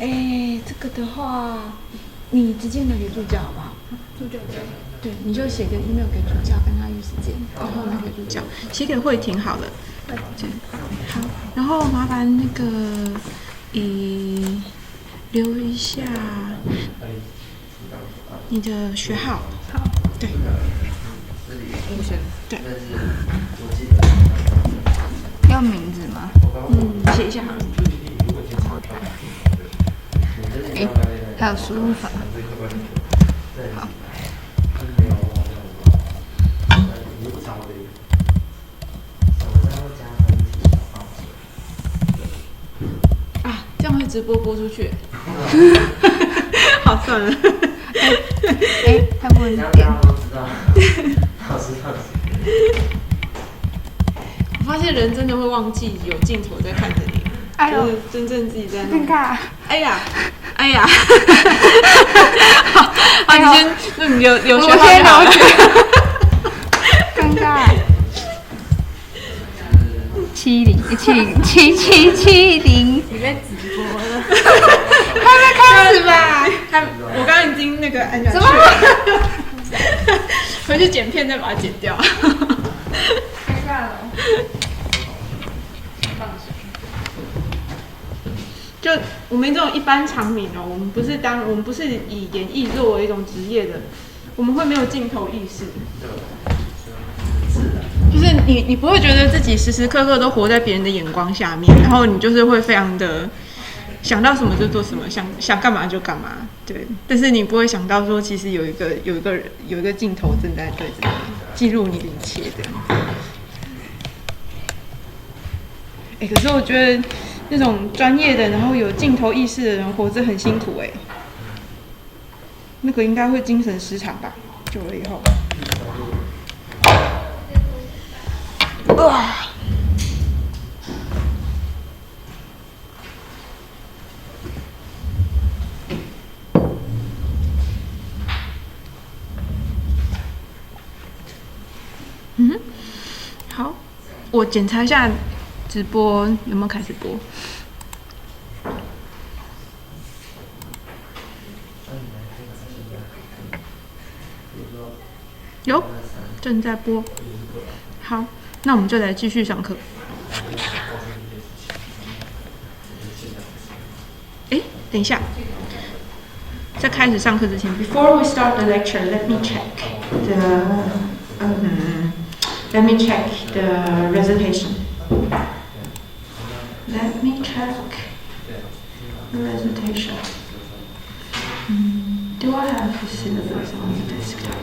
这个的话，你直接拿给助教好不好？助教对，你就写个 email 给助教，跟他约时间，然后拿给助教，写给慧婷好了。对，好，然后麻烦那个，留一下你的学号。好，对。对。要名字吗？写一下好了。还有输入法。好。这样会直播播出去。好，算了。他不会点。我发现人真的会忘记有镜头在看着你，就是真正自己在弄。哎呀，好，你先，那你有学好就好了。尴尬。70，你在直播了？还没开始吧？我刚刚已经那个按下去了。回去剪片再把它剪掉。尴尬了。就我们这种一般常民哦，我们不是以演艺作为一种职业的，我们会没有镜头意识。就是你不会觉得自己时时刻刻都活在别人的眼光下面，然后你就是会非常的想到什么就做什么，想干嘛就干嘛，对。但是你不会想到说，其实有一个镜头正在对着你记录你的一切的。可是我觉得那种专业的，然后有镜头意识的人活着很辛苦那个应该会精神失常吧？久了以后。好，我检查一下直播有没有开始播。有，正在播。好，那我们就来继续上课。等一下，在开始上课之前 ，Before we start the lecture, let me check the recitation. Let me check the recitation. Do I have the syllabus on the desktop?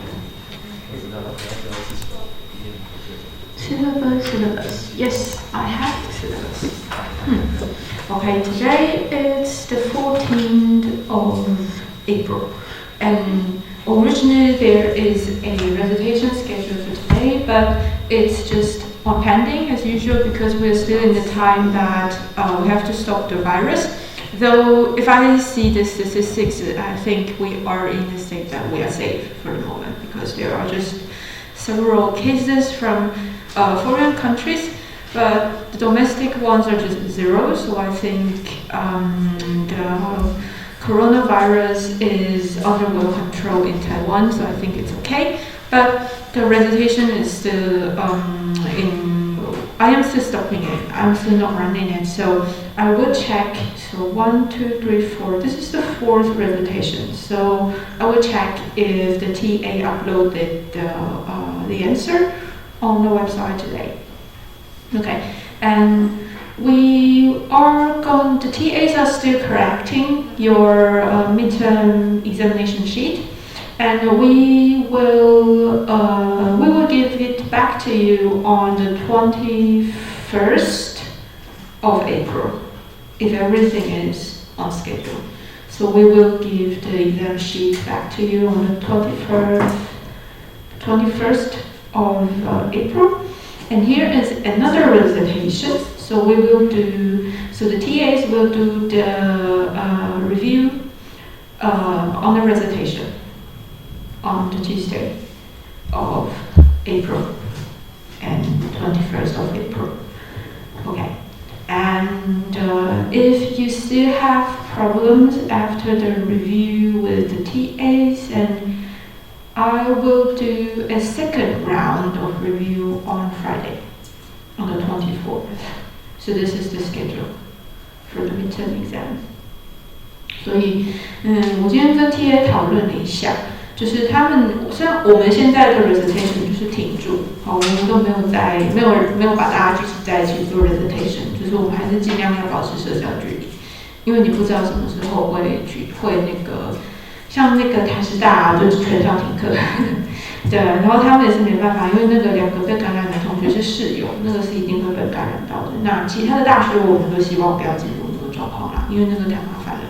Syllabus. Yes, I have the syllabus. Okay, today it's the 14th of April, and originally there is a recitation scheduled for today, but it's just on pending as usual because we're still in the time that we have to stop the virus. Though if I see the statistics, I think we are in a state that we are safe for the moment because there are just several cases from foreign countries, but the domestic ones are just zero. So I think the coronavirus is under well control in Taiwan. So I think it's okay. But the recitation is still I am still stopping it. I'm still not running it. So I will check. So 1, 2, 3, 4. This is the 4th recitation. So I will check if the TA uploaded the answer on the website today. Okay, and the TAs are still correcting your midterm examination sheet, and we will give it back to you on the 21st of April, if everything is on schedule. So we will give the exam sheet back to you on the 21st of April. And here is another recitation. So the TAs will do the review on the recitation on the Tuesday of April and 21st of April. Okay. And if you still have problems after the review with the TAs, and I will do a second round of review on Friday, on the 24th. So this is the schedule for the midterm exam. 所以，我今天跟 TA 讨论了一下，就是他们虽然我们现在的 recitation 就是停住，好，我们都没有把大家聚集在一起做 recitation， 就是我们还是尽量要保持社交距离，因为你不知道什么时候会那个，像那个台师大就是全校停课，对，然后他们也是没办法，因为那个2个被感染的同学是室友，那个是一定会被感染到的。那其他的大学我们都希望不要进入那个状况啦，因为那个太麻烦了。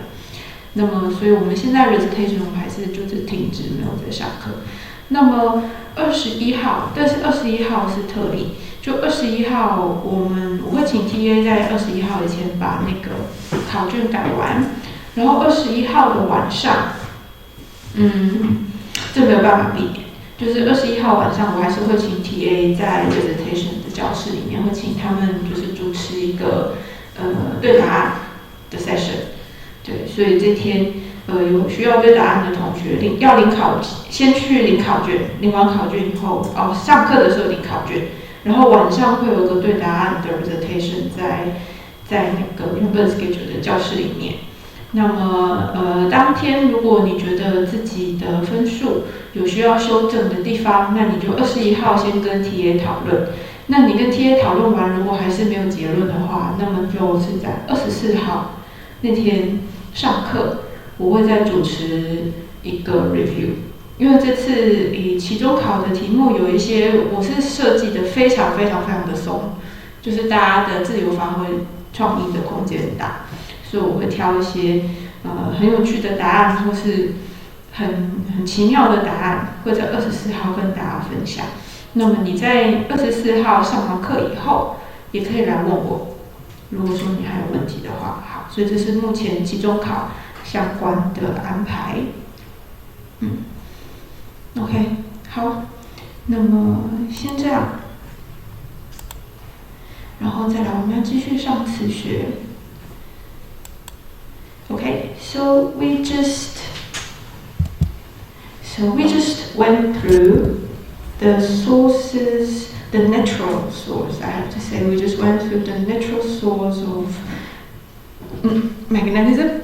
那么，所以我们现在 recitation 我们还是就是停止，没有在上课。那么21号，但是21号是特例，就21号我会请 TA 在21号以前把那个考卷改完，然后21号的晚上，这没有办法避免，就是21号晚上我还是会请 TA 在 recitation 的教室里面，会请他们就是主持一个对答案的 session。对，所以这天有需要对答案的同学先去领考卷，领完考卷以后，上课的时候领考卷，然后晚上会有个对答案的 presentation 在那个原本 schedule 的教室里面。那么当天如果你觉得自己的分数有需要修正的地方，那你就21号先跟 TA 讨论。那你跟 TA 讨论完，如果还是没有结论的话，那么就是在24号那天上课，我会再主持一个 review， 因为这次期中考的题目有一些我是设计的非常的松，就是大家的自由发挥创意的空间很大，所以我会挑一些很有趣的答案，或是很奇妙的答案，会在24号跟大家分享。那么你在24号上完课以后，也可以来问我。如果说你还有问题的话，好，所以这是目前期中考相关的安排。OK， 好，那么先这样，然后再来我们要继续上词学。Okay, so we just went through the sources, the natural source. I have to say, we just went through the natural source of magnetism,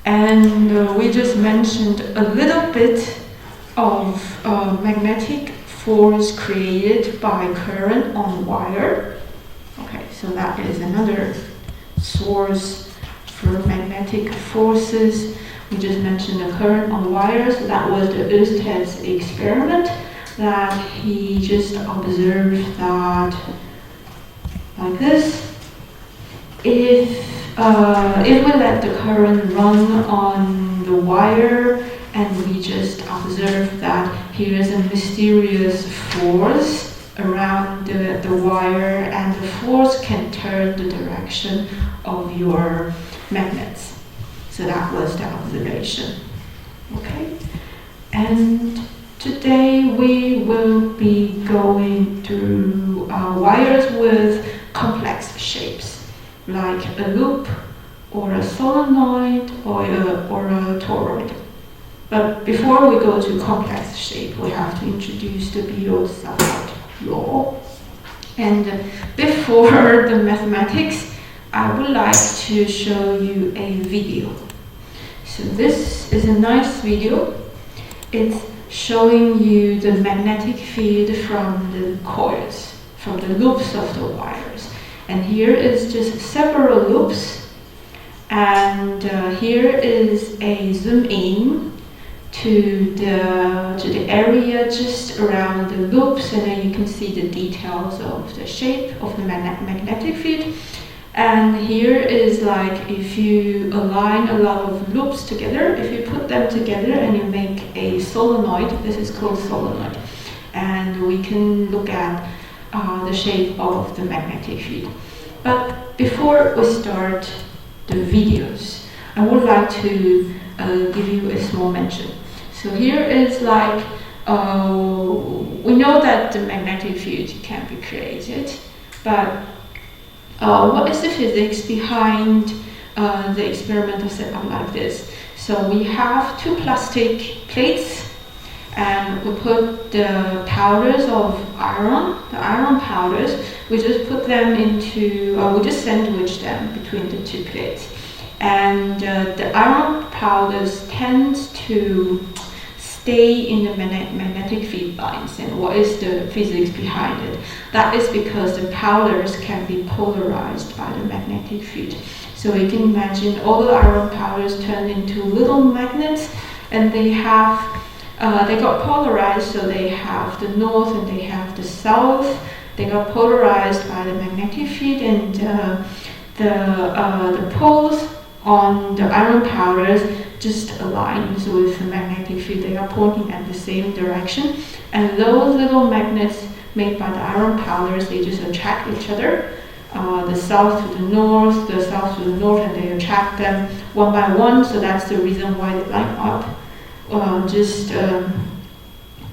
and we just mentioned a little bit of magnetic force created by current on wire. Okay, so that is another source for magnetic forces. We just mentioned the current on wires. So that was the Oersted's experiment, that he just observed that like this. If we let the current run on the wire, and we just observe that here is a mysterious force around the wire, and the force can turn the direction of your magnets. So that was the observation. Okay? And today we will be going through wires with complex shapes, like a loop, or a solenoid, or a toroid. But before we go to complex shape, we have to introduce the Biot-Savart law. And before the mathematics, I would like to show you a video. So this is a nice video. It's showing you the magnetic field from the coils, from the loops of the wires. And here is just several loops. And here is a zoom in to the area just around the loops, and then you can see the details of the shape of the magnetic field. And here is like if you align a lot of loops together, if you put them together and you make a solenoid, this is called solenoid. And we can look at the shape of the magnetic field. But before we start the videos, I would like to give you a small mention. So here is like, we know that the magnetic field can be created, but what is the physics behind the experimental setup like this. So we have 2 plastic plates, and we put the powders of iron, the iron powders. We just put them into, we just sandwich them between the 2 plates. And the iron powders tend to stay in the magnetic field lines. And what is the physics behind it? That is because the powders can be polarized by the magnetic field. So you can imagine all the iron powders turn into little magnets, and they got polarized, so they have the north and they have the south. They got polarized by the magnetic field, and the poles on the iron powders just aligns with the magnetic field. They are pointing at the same direction, and those little magnets made by the iron powders, they just attract each other. The south to the north, and they attract them one by one. So that's the reason why they line up.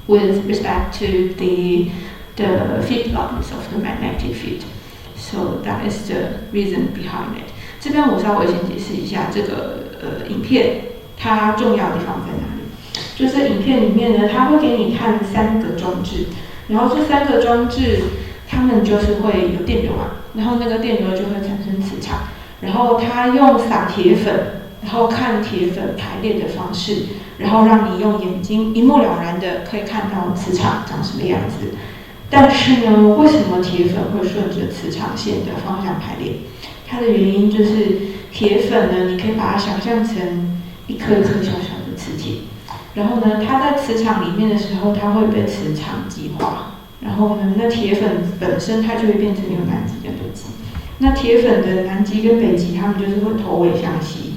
With respect to the field lines of the magnetic field. So that is the reason behind it. 这边我稍微先解释一下这个影片它重要的地方在哪里。就是影片里面呢，它会给你看3个装置，然后这3个装置它们就是会有电流嘛，然后那个电流就会产生磁场，然后它用撒铁粉，然后看铁粉排列的方式，然后让你用眼睛一目了然的可以看到磁场长什么样子。但是呢，为什么铁粉会顺着磁场线的方向排列？它的原因就是铁粉呢，你可以把它想象成一颗一颗小小的磁铁，然后呢，它在磁场里面的时候，它会被磁场极化，然后呢，那铁粉本身它就会变成有南极跟北极。那铁粉的南极跟北极，它们就是会头尾相吸，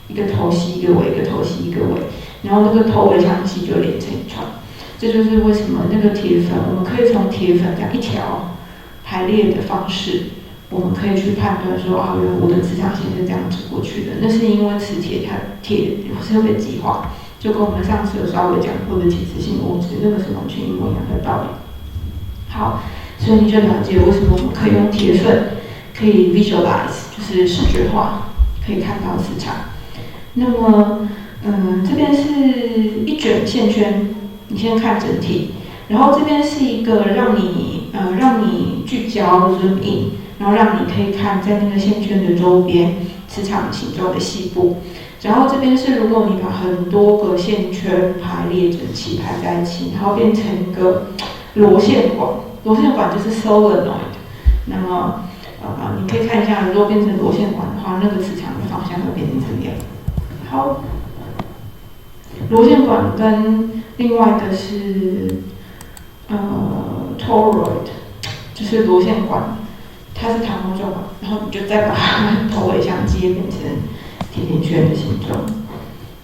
一个头吸一个尾，一个头吸一个尾，然后那个头尾相吸就连成一串。这就是为什么那个铁粉，我们可以从铁粉这样一条排列的方式，我们可以去判断说啊，原来我的磁场线是这样走过去的。那是因为磁铁它铁是会被极化，就跟我们上次有稍微讲过的铁磁性物质，那个是完全一模一样的道理。好，所以你就了解为什么我们可以用铁粉，可以 visualize， 就是视觉化，可以看到磁场。那么，这边是一卷线圈，你先看整体，然后这边是一个让你聚焦 zoom in， 然后让你可以看在那个线圈的周边磁场形状的细部。然后这边是如果你把很多个线圈排列整齐排在一起，然后变成一个螺线管，螺线管就是 solenoid。那么你可以看一下，如果变成螺线管的话，那个磁场的方向会变成怎么样？好，螺线管跟另外的是toroid， 就是螺线管，它是弹簧状嘛，然后你就再把它头尾相接变成甜甜圈的形状，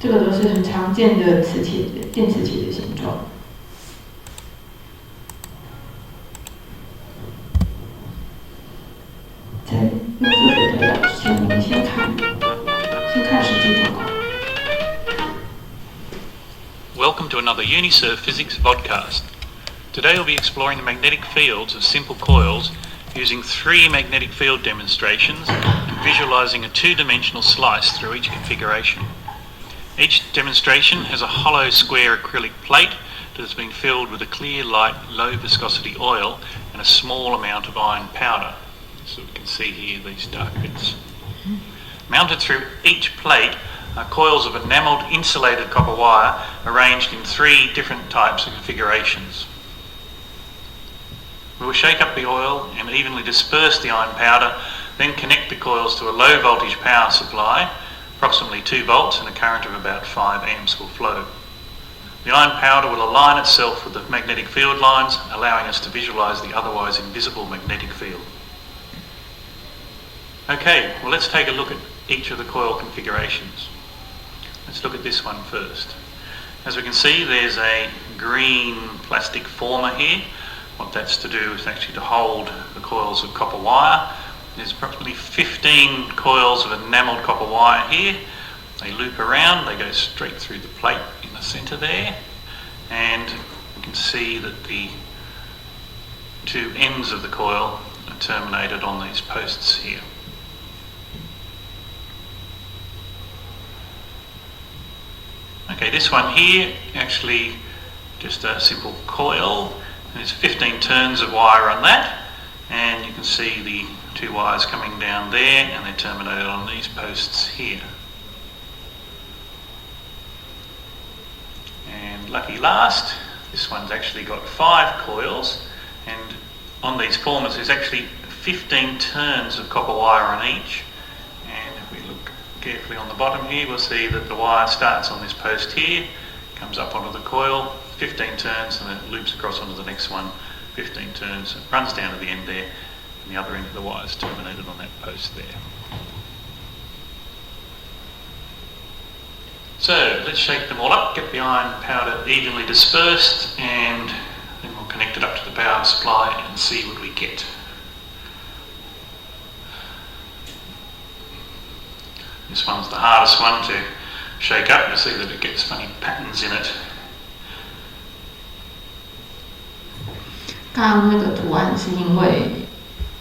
这个都是很常见的电磁铁的形状。在录制水推导之前，你们先看实际状况。Welcome to another Unisurf Physics podcast. Today we'll be exploring the magnetic fields of simple coils using 3 magnetic field demonstrations and visualizing a 2-dimensional slice through each configuration. Each demonstration has a hollow square acrylic plate that has been filled with a clear, light, low viscosity oil and a small amount of iron powder. So we can see here these dark bits. Mounted through each plate are coils of enamelled insulated copper wire arranged in 3 different types of configurations. We will shake up the oil and evenly disperse the iron powder, then connect the coils to a low voltage power supply. Approximately 2 volts and a current of about 5 amps will flow. The iron powder will align itself with the magnetic field lines, allowing us to visualise the otherwise invisible magnetic field. Okay, well let's take a look at each of the coil configurations. Let's look at this one first. As we can see, there's a green plastic former here. What that's to do is actually to hold the coils of copper wire. There's approximately 15 coils of enamelled copper wire here. They loop around, they go straight through the plate in the centre there, and you can see that the 2 ends of the coil are terminated on these posts here. Okay, this one here, actually just a simple coil. There's 15 turns of wire on that, and you can see the 2 wires coming down there, and they're terminated on these posts here. And lucky last, this one's actually got 5 coils, and on these formers there's actually 15 turns of copper wire on each. And if we look carefully on the bottom here, we'll see that the wire starts on this post here, comes up onto the coil, 15 turns, and then it loops across onto the next one, 15 turns, it runs down to the end there, and the other end of the wire is terminated on that post there. So let's shake them all up, get the iron powder evenly dispersed, and then we'll connect it up to the power supply and see what we get. This one's the hardest one to shake up. You'll see that it gets funny patterns in it. 刚刚那个图案是因为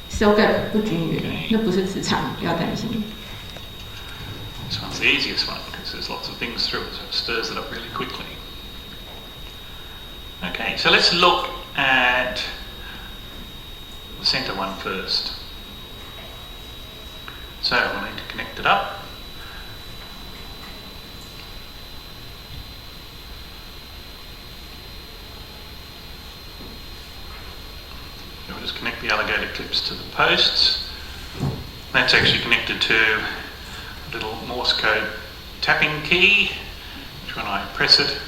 cell gap 不均匀，那不是磁场，不要担心。 This one's the easiest one because there's lots of things through it, so it stirs it up really quickly. Okay, so let's look at the centre one first. So we'll need to connect it up. So we'll just connect the alligator clips to the posts. That's actually connected to a little Morse code tapping key, which when I press it,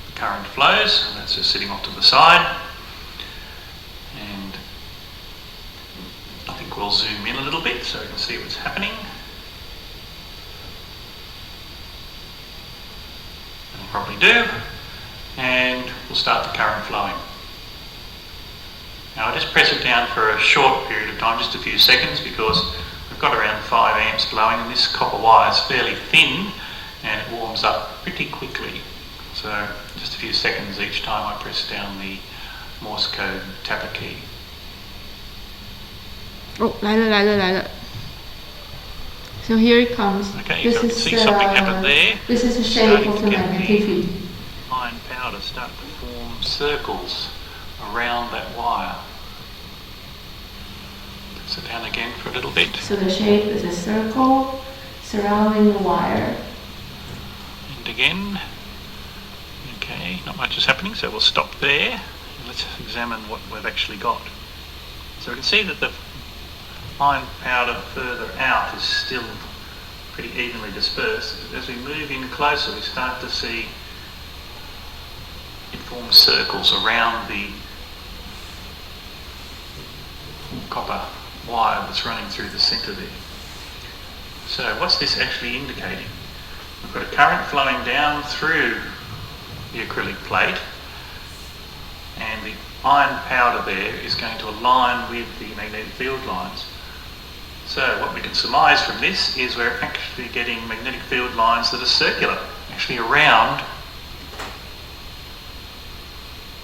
the current flows, and that's just sitting off to the side. And I think we'll zoom in a little bit so we can see what's happening. And we'll probably do, and we'll start the current flowing. Now I just press it down for a short period of time, just a few seconds, because we've got around 5 amps flowing, and this copper wire is fairly thin and it warms up pretty quickly. So just a few seconds each time I press down the Morse code tapper key. 哦，来了来了来了。So here it comes. Okay, This so I can is see something happen there. This is the shape of the magnetic field. Iron powder start to form circles around that wire. Sit down again for a little bit. So the shape is a circle surrounding the wire. And again. Okay, not much is happening, so we'll stop there and let's examine what we've actually got. So we can see that the iron powder further out is still pretty evenly dispersed. As we move in closer, we start to see it forms circles around the copper wire that's running through the centre there. So what's this actually indicating? We've got a current flowing down through the acrylic plate, and the iron powder there is going to align with the magnetic field lines. So what we can surmise from this is we're actually getting magnetic field lines that are circular, actually around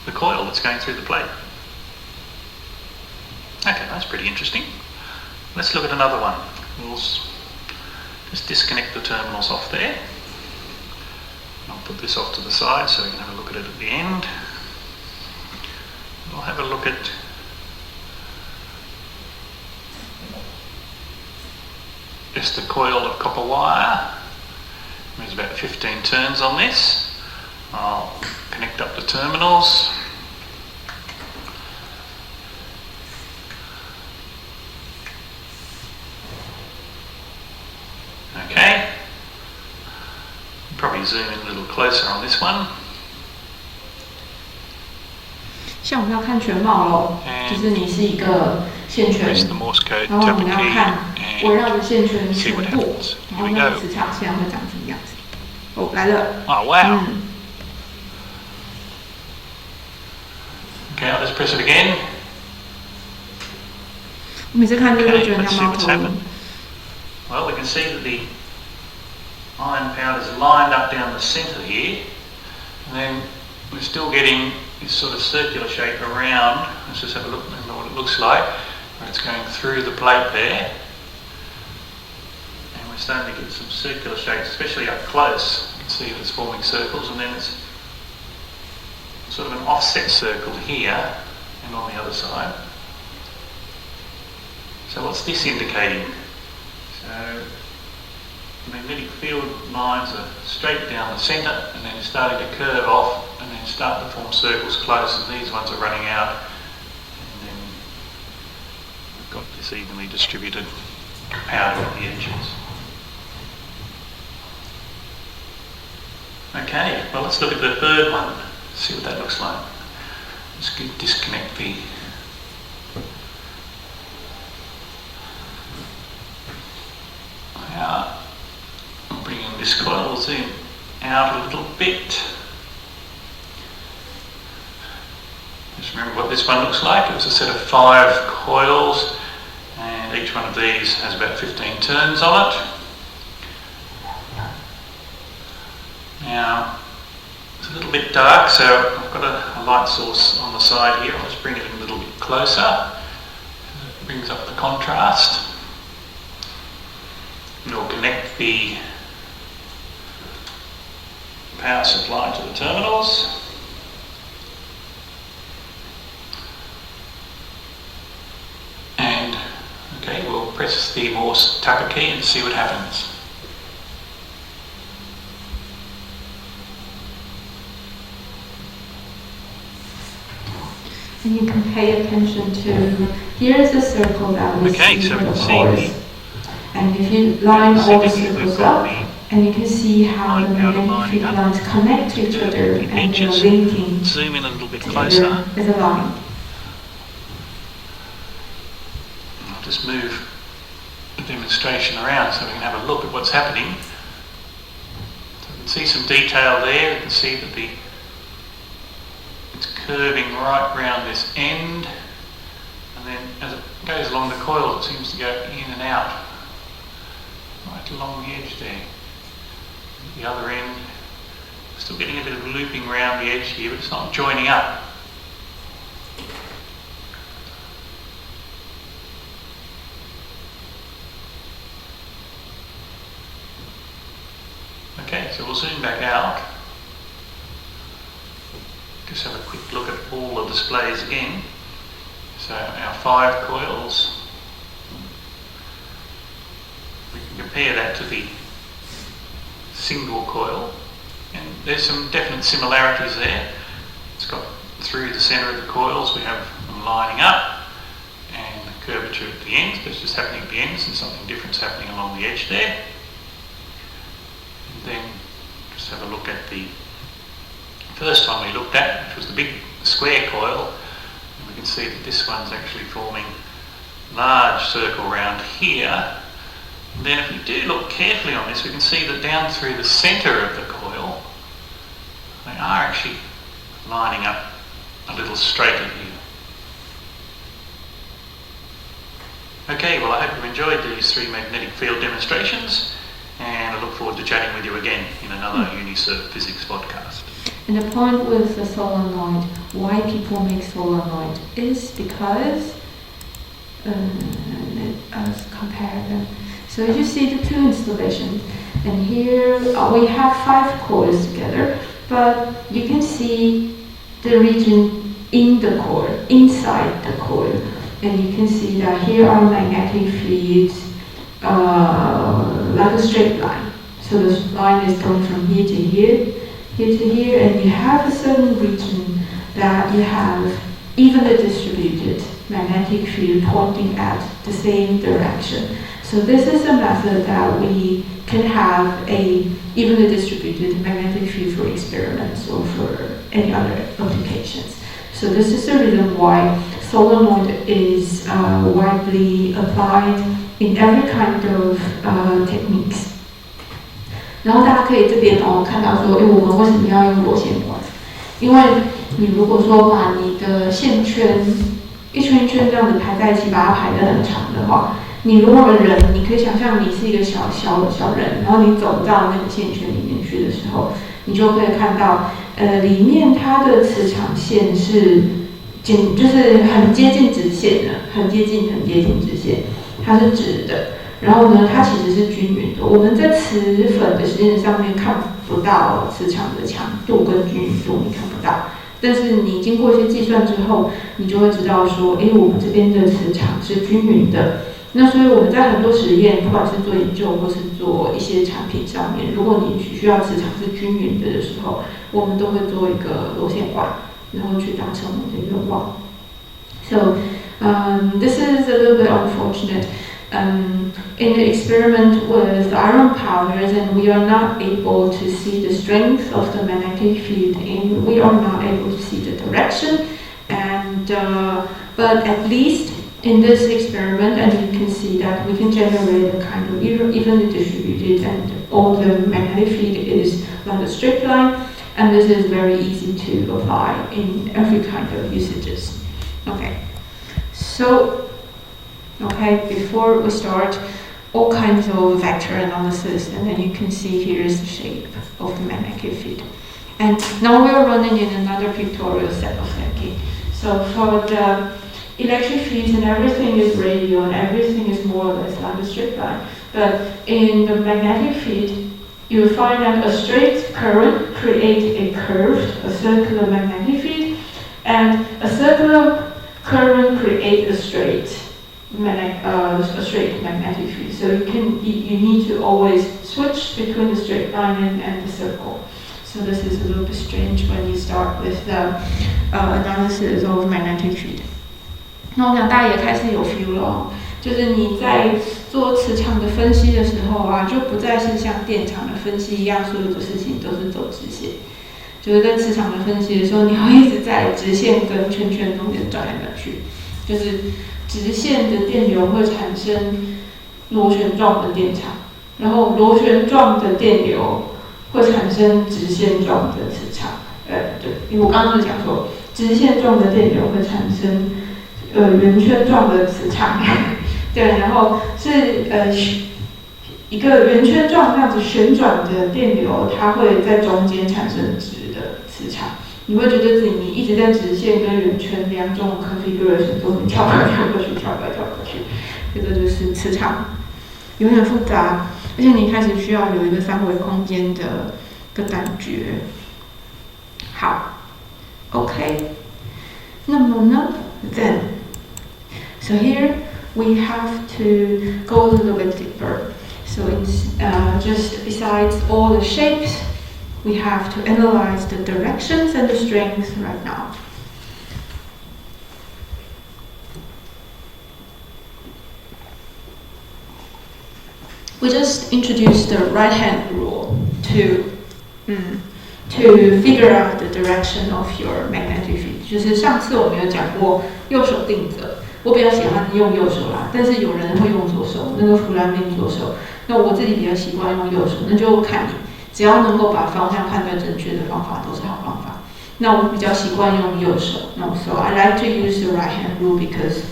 the coil that's going through the plate. Okay, that's pretty interesting. Let's look at another one. We'll just disconnect the terminals off there. I'll put this off to the side so we can have a look at it at the end. We'll have a look at just a coil of copper wire. There's about 15 turns on this. I'll connect up the terminals. Okay, probably zoom in a little closer on this one. 像我们要看全貌咯，就是你是一个线圈， Press the Morse code 然后我 tapper 们要 key 看围绕着线圈 and see 全 what 部， happens. 然 Here 后 we 那个 go. 磁场线会长什么样子？哦，来了。 Oh wow. 嗯 Okay, I'll just press it again. 我每次看这个都觉 Okay, 得 let's 像 see 猫 what's 头鹰 happened.。Well, we can see that the iron powder is lined up down the centre here, and then we're still getting this sort of circular shape around. Let's just have a look at what it looks like, where it's going through the plate there. And we're starting to get some circular shapes, especially up close. You can can see that it's forming circles, and then it's sort of an offset circle here and on the other side. So what's this indicating? So the magnetic field lines are straight down the centre and then starting to curve off and then start to form circles close, and these ones are running out, and then we've got this evenly distributed powder at the edges. Okay, well let's look at the third one, see what that looks like. Let's disconnect the I'm bringing this coil zoom out a little bit. Just remember what this one looks like. It was a set of 5 coils, and each one of these has about 15 turns on it. Now, it's a little bit dark, so I've got a light source on the side here. I'll just bring it in a little bit closer. It brings up the contrast. And we'll connect the power supply to the terminals. And, okay, we'll press the Morse tucker key and see what happens. And you can pay attention to, here's a circle that we Okay, see so for we the can coils. see And if you line all the we've circles got up, and you can see how the magnetic field lines connect to each other and they're edges. linking Zoom in a little bit together closer. as a line. I'll just move the demonstration around so we can have a look at what's happening. So you can see some detail there. You can see that it's curving right round this end, and then as it goes along the coil it seems to go in and out right along the edge there. At the other end, still getting a bit of looping around the edge here, but it's not joining up. Okay, so we'll zoom back out. Just have a quick look at all the displays again. So our 5 coils, we can compare that to the single coil, and there's some definite similarities there. It's got through the centre of the coils we have them lining up and curvature at the ends, but it's just happening at the ends and something different's happening along the edge there. And then just have a look at the first one we looked at, which was the big square coil, and we can see that this one's actually forming a large circle around here. And then if we do look carefully on this, we can see that down through the centre of the coil, they are actually lining up a little straighter here. Okay, well I hope you enjoyed these 3 magnetic field demonstrations, and I look forward to chatting with you again in another UniCert Physics podcast. And the point with the solenoid, why people make solenoid, is because, let's compare them. So you see the 2 installations, and here we have 5 coils together, but you can see the region in the coil, inside the coil, and you can see that here are magnetic fields like a straight line. So this line is going from here to here, here to here, and you have a certain region that you have evenly distributed magnetic field pointing at the same direction. So this is a method that we can have a evenly distributed magnetic field for experiments or for any other applications. So this is the reason why solenoid is widely applied in every kind of techniques. 然后大家可以这边看到说，我们为什么要用螺旋管？因为你如果说把你的线圈一圈一圈这样子排在一起，把它排得很长的话，你如果人，你可以想象你是一个小人，然后你走到那个线圈里面去的时候，你就可以看到，里面它的磁场线是就是很接近直线的，很接近直线，它是直的。然后呢，它其实是均匀的。我们在磁粉的实验上面看不到磁场的强度跟均匀度，你看不到。但是你经过一些计算之后，你就会知道说，我们这边的磁场是均匀的。那所以我们在很多实验，不管是做研究或是做一些产品上面，如果你需要磁场是均匀的时候，我们都会做一个螺旋管，然后去达成我们的愿望。So this is a little bit unfortunate. In the experiment with the iron powders, and we are not able to see the strength of the magnetic field, and we are not able to see the direction. And but at least in this experiment, and you can see that we can generate a kind of evenly distributed, and all the magnetic field is on a straight line, and this is very easy to apply in every kind of usages. Okay, so before we start, all kinds of vector analysis, and then you can see here is the shape of the magnetic field. And now we are running in another pictorial set of Lenki. So for the electric fields, and everything is radial, and everything is more or less like a straight line. But in the magnetic field, you find that a straight current creates a curved, a circular magnetic field, and a circular current creates a straight magnetic field. So you need to always switch between the straight line and the circle. So this is a little bit strange when you start with the analysis of magnetic field. 那我想大家也开始有 feel 了，就是你在做磁场的分析的时候啊，就不再是像电场的分析一样，所有的事情都是走直线。就是在磁场的分析的时候，你会一直在直线跟圈圈中间转来转去，就是直线的电流会产生螺旋状的电场，然后螺旋状的电流会产生直线状的磁场。对，因为我刚刚就讲说，直线状的电流会产生圆圈状的磁场，对，然后是一个圆圈状这样子旋转的电流，它会在中间产生直的磁场。你会觉得你一直在直线跟圆圈两种 configuration 中间跳来跳过去，跳来跳过去，这个就是磁场，有点复杂，而且你开始需要有一个三维空间的感觉。好 ，OK， 那么呢 ，then， so here we have to go a little bit deeper. So it's just besides all the shapes, we have to analyze the directions and the strengths right now. We just introduced the right-hand rule to figure out the direction of your magnetic field. 就是上次我们有讲过右手定则，我比较喜欢用右手啦，但是有人会用左手，那个弗兰明左手。那我自己比较习惯用右手，那就看你，只要能够把方向判断正确的方法都是好方法。那我比较习惯用右手。No, so I like to use the right-hand rule because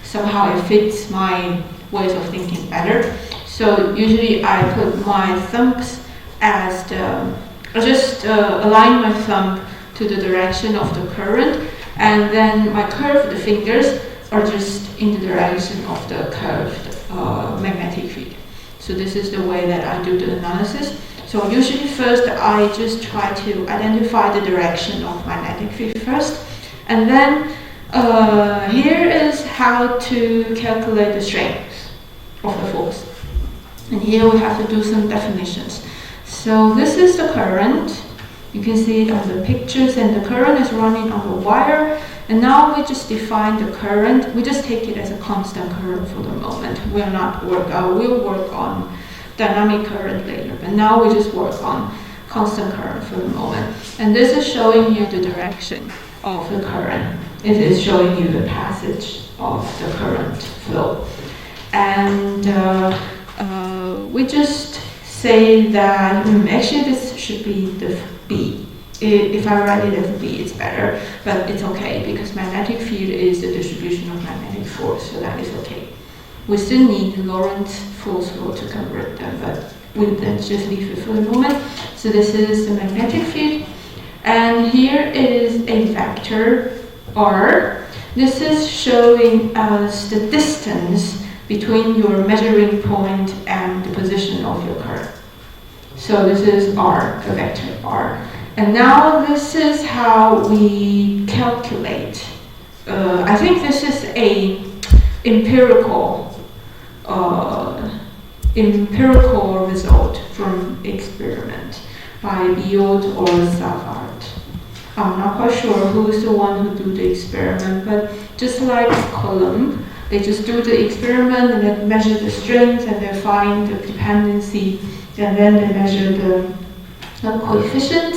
somehow it fits my ways of thinking better. So usually I put my thumbs as I just align my thumb to the direction of the current, and then my curved fingers are just in the direction of the curved magnetic field. So this is the way that I do the analysis. So usually first I just try to identify the direction of magnetic field first, and then here is how to calculate the strength of the force. And here we have to do some definitions. So this is the current. You can see it on the pictures, and the current is running on the wire. And now we just define the current. We just take it as a constant current for the moment. We'll work on dynamic current later, but now we just work on constant current for the moment. And this is showing you the direction of the current. It is showing you the passage of the current flow. And we just say that actually this should be the B. If I write it as B, it's better, but it's okay because magnetic field is the distribution of magnetic force, so that is okay. We still need Lorentz force law to convert them, but let's just leave it for the moment. So this is the magnetic field, and here is a vector R. This is showing us the distance between your measuring point and the position of your current. So this is R, the vector R. And now this is how we calculate. I think this is a empirical result from experiment by Beard or Savard. I'm not quite sure who is the one who do the experiment, but just like Coulomb, they just do the experiment and then measure the strength and then find the dependency, and then they measure the coefficient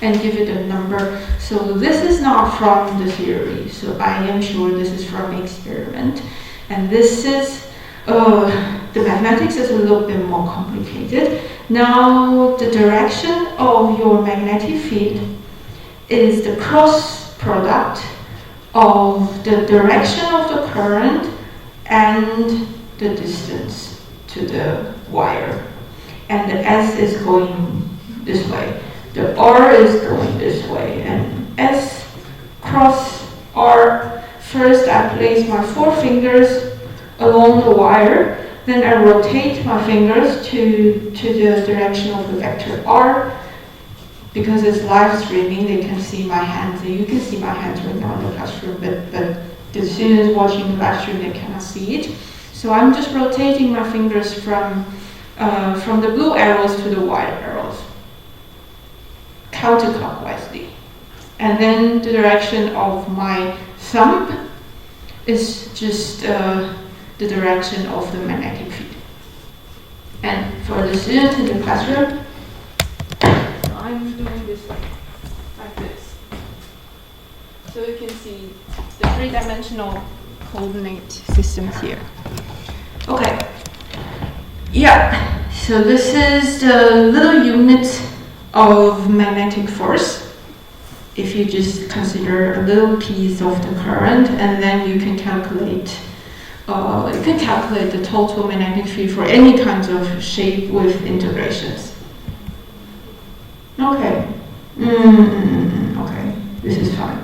and give it a number. So this is not from the theory, so I am sure this is from experiment. And this is, the mathematics is a little bit more complicated. Now the direction of your magnetic field is the cross product of the direction of the current and the distance to the wire. And the S is going this way. The R is going this way. And S cross R, first I place my 4 fingers along the wire, then I rotate my fingers to the direction of the vector R. Because it's live streaming, they can see my hands. You can see my hands right now in the classroom, but the students watching the live stream, they cannot see it. So I'm just rotating my fingers from the blue arrows to the white arrows, counterclockwise. And then the direction of my thumb is just the direction of the magnetic field. And for the students in the classroom, I'm doing this like this. So you can see the 3-dimensional coordinate systems here. Okay. Yeah, so this is the little unit of magnetic force. If you just consider a little piece of the current, and then you can calculate the total magnetic field for any kinds of shape with integrations. Okay. Okay, this is fine.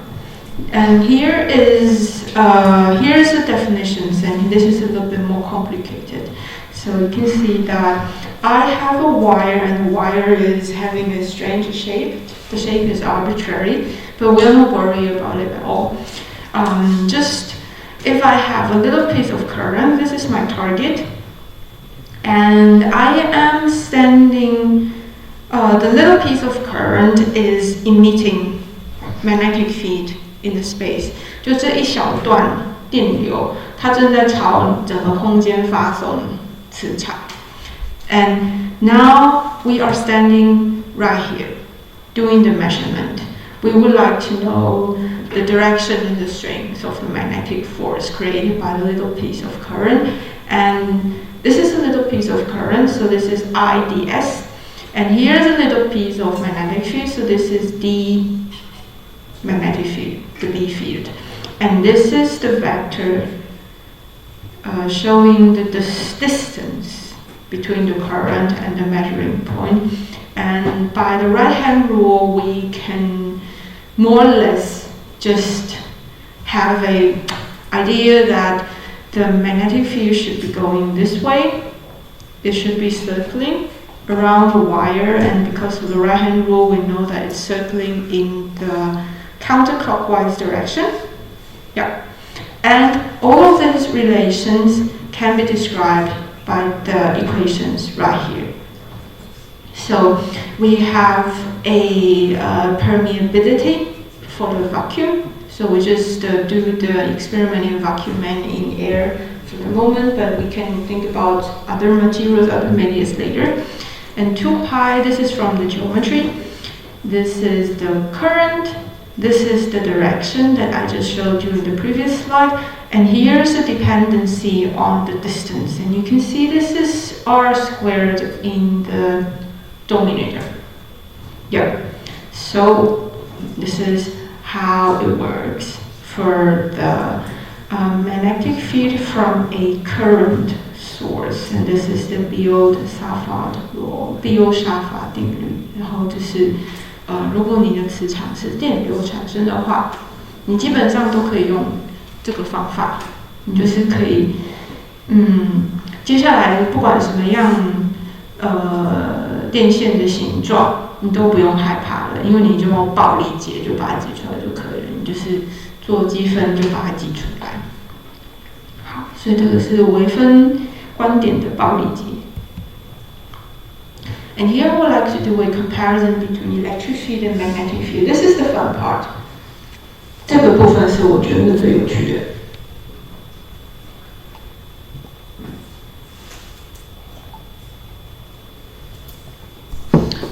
And here's the definitions, and this is a little bit more complicated. So you can see that I have a wire, and the wire is having a strange shape. The shape is arbitrary, but we'll not worry about it at all. Just if I have a little piece of current, this is my target, and I am standing. The little piece of current is emitting magnetic field in the space. 就这一小段电流，它正在朝整个空间发送磁场。And now we are standing right here, doing the measurement. We would like to know the direction and the strength of the magnetic force created by the little piece of current. And this is a little piece of current, so this is IDS. And here's a little piece of magnetic field, so this is the magnetic field, the B field. And this is the vector showing the distance between the current and the measuring point. And by the right-hand rule, we can more or less just have an idea that the magnetic field should be going this way. It should be circling around the wire, and because of the right-hand rule, we know that it's circling in the counterclockwise direction. Yeah. And all of these relations can be described by the equations right here. So we have a permeability for the vacuum. So we just do the experiment in vacuum and in air for the moment, but we can think about other materials, other medias later. And 2 pi, this is from the geometry. This is the current. This is the direction that I just showed you in the previous slide. And here's the dependency on the distance. And you can see this is r squared in the denominator. Yeah. So this is how it works for the magnetic field from a current source, and this is the Beard-Savard law, Beard-Savard 定律。然后就是如果你的磁场是电流产生的话，你基本上都可以用这个方法，你就是可以接下来不管什么样电线的形状，你都不用害怕了，因为你就用暴力解就把它解出来就可以了，你就是做积分就把它记出来。好，所以这个是微分观点的暴力解。And here I would like to do a comparison between electric field and magnetic field. This is the fun part. 这个部分是我觉得最有趣的。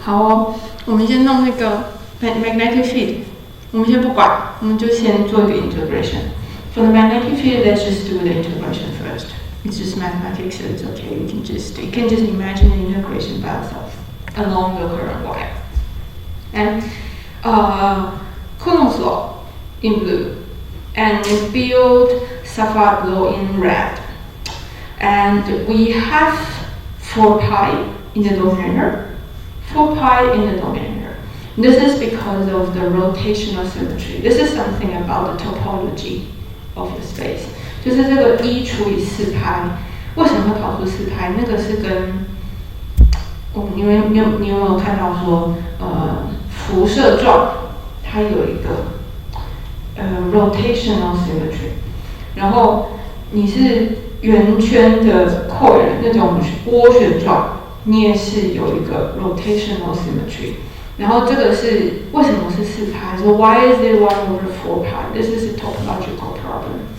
好哦，我们先弄那个 magnetic field， 我们先不管，我们就先做一个 integration. For the magnetic field, let's just do the integration first. It's just mathematics, so it's okay. You can just imagine the integration by itself along the current wire. And Coulomb's law in blue, and the field sapphire blue in red. And we have 4 pi in the denominator. 4 pi in the denominator. This is because of the rotational symmetry. This is something about the topology of the space. 就是这个1除以4派，为什么会跑出4派？那个是跟你有没有看到说，辐射状它有一个rotational symmetry， 然后你是圆圈的 coil 那种涡旋状，你也是有一个 rotational symmetry。然后这个是为什么是4派？说 why is it 1 over 4 pi? This is a topological problem.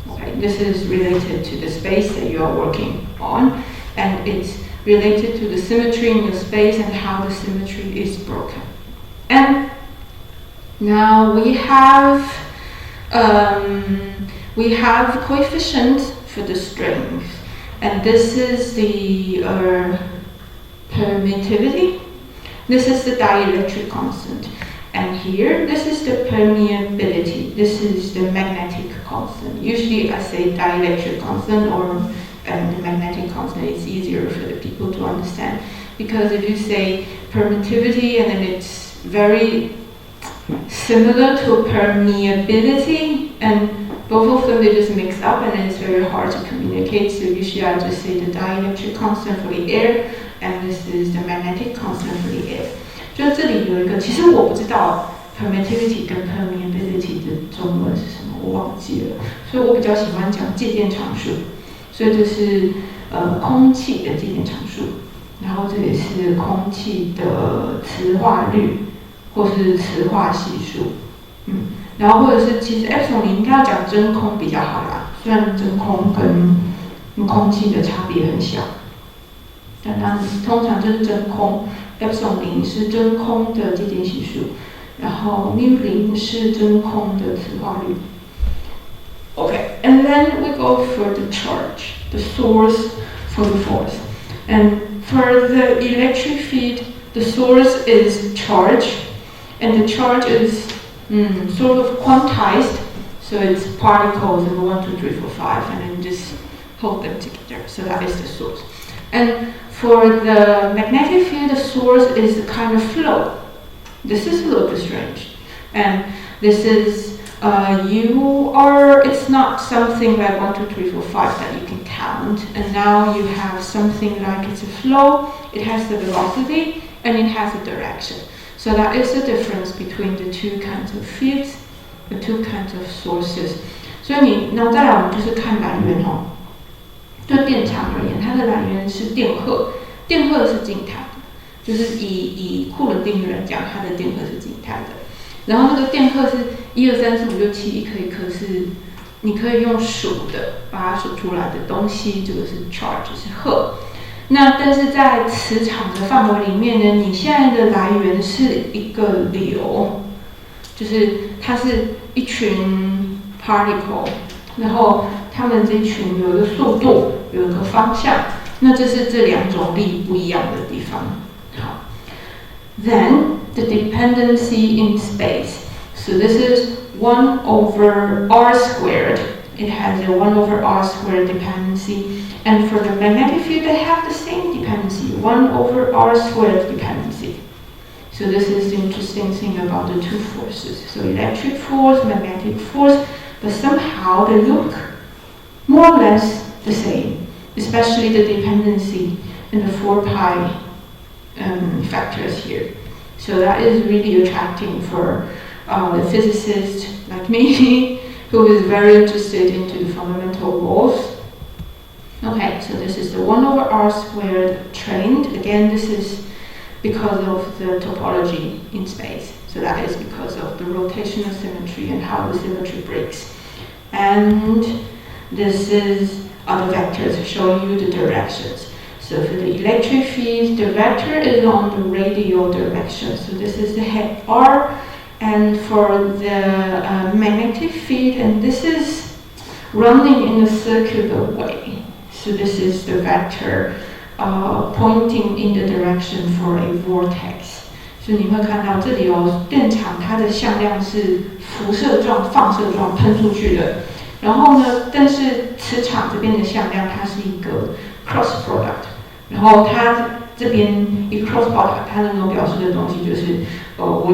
Okay, this is related to the space that you are working on, and it's related to the symmetry in your space and how the symmetry is broken. And now we have coefficients for the strength, and this is the permittivity. This is the dielectric constant. And here, this is the permeability. This is the magnetic constant. Usually I say dielectric constant or the magnetic constant. It's easier for the people to understand. Because if you say permittivity and then it's very similar to permeability, and both of them they just mix up and it's very hard to communicate. So usually I just say the dielectric constant for the air, and this is the magnetic constant for the air. 就这里有一个，其实我不知道 permittivity 跟 permeability 的中文是什么，我忘记了，所以我比较喜欢讲介电常数。所以这是空气的介电常数，然后这也是空气的磁化率或是磁化系数，然后或者是其实 epsilon 你应该要讲真空比较好啦，虽然真空跟空气的差别很小，但它通常就是真空。epsilon 0是真空的介电系数，然后 mu 0是真空的磁化率。Okay, and then we go for the charge, the source for the force. And for the electric field, the source is charge, and the charge is sort of quantized, so it's particles in 1, 2, 3, 4, 5, and then just hold them together. So that is the source. And for the magnetic field, the source is the kind of flow. This is flow strange, and this is it's not something like 1, 2, 3, 4, 5 that you can count. And now you have something like it's a flow. It has the velocity and it has a direction. So that is the difference between the 2 kinds of fields, the 2 kinds of sources. 所以那再来我们就是看来源哦。对电场而言，它的来源是电荷，电荷是静态的，就是以库伦定律来讲，它的电荷是静态的。然后那个电荷是1、2、3、4、5、6、7，一颗一颗是你可以用数的把它数出来的东西，这个是 charge 是荷。那但是在磁场的范围里面呢，你现在的来源是一个流，就是它是一群 particle， 然后它们这一群有一个速度，有一个方向，那这是这2种力不一样的地方。好 ，Then the dependency in space. So this is 1 over r squared. It has a 1 over r squared dependency. And for the magnetic field, they have the same dependency, 1 over r squared dependency. So this is the interesting thing about the 2 forces. So electric force, magnetic force, but somehow they look more or less the same, especially the dependency and the 4 pi factors here. So that is really attracting for the physicist like me, who is very interested into the fundamental laws. Okay, so this is the 1 over r squared trained. Again, this is because of the topology in space. So that is because of the rotational symmetry and how the symmetry breaks. And this is other vectors showing you the directions. So for the electric field, the vector is on the radial direction. So this is the head r. And for the magnetic field, and this is running in a circular way. So this is the vector pointing in the direction for a vortex. 所以你会看到这里电场它的向量是辐射状、放射状喷出去的。然后呢，但是磁场这边的向量它是一个 cross product。然后它这边一个 cross product， 它能够表示的东西就是，我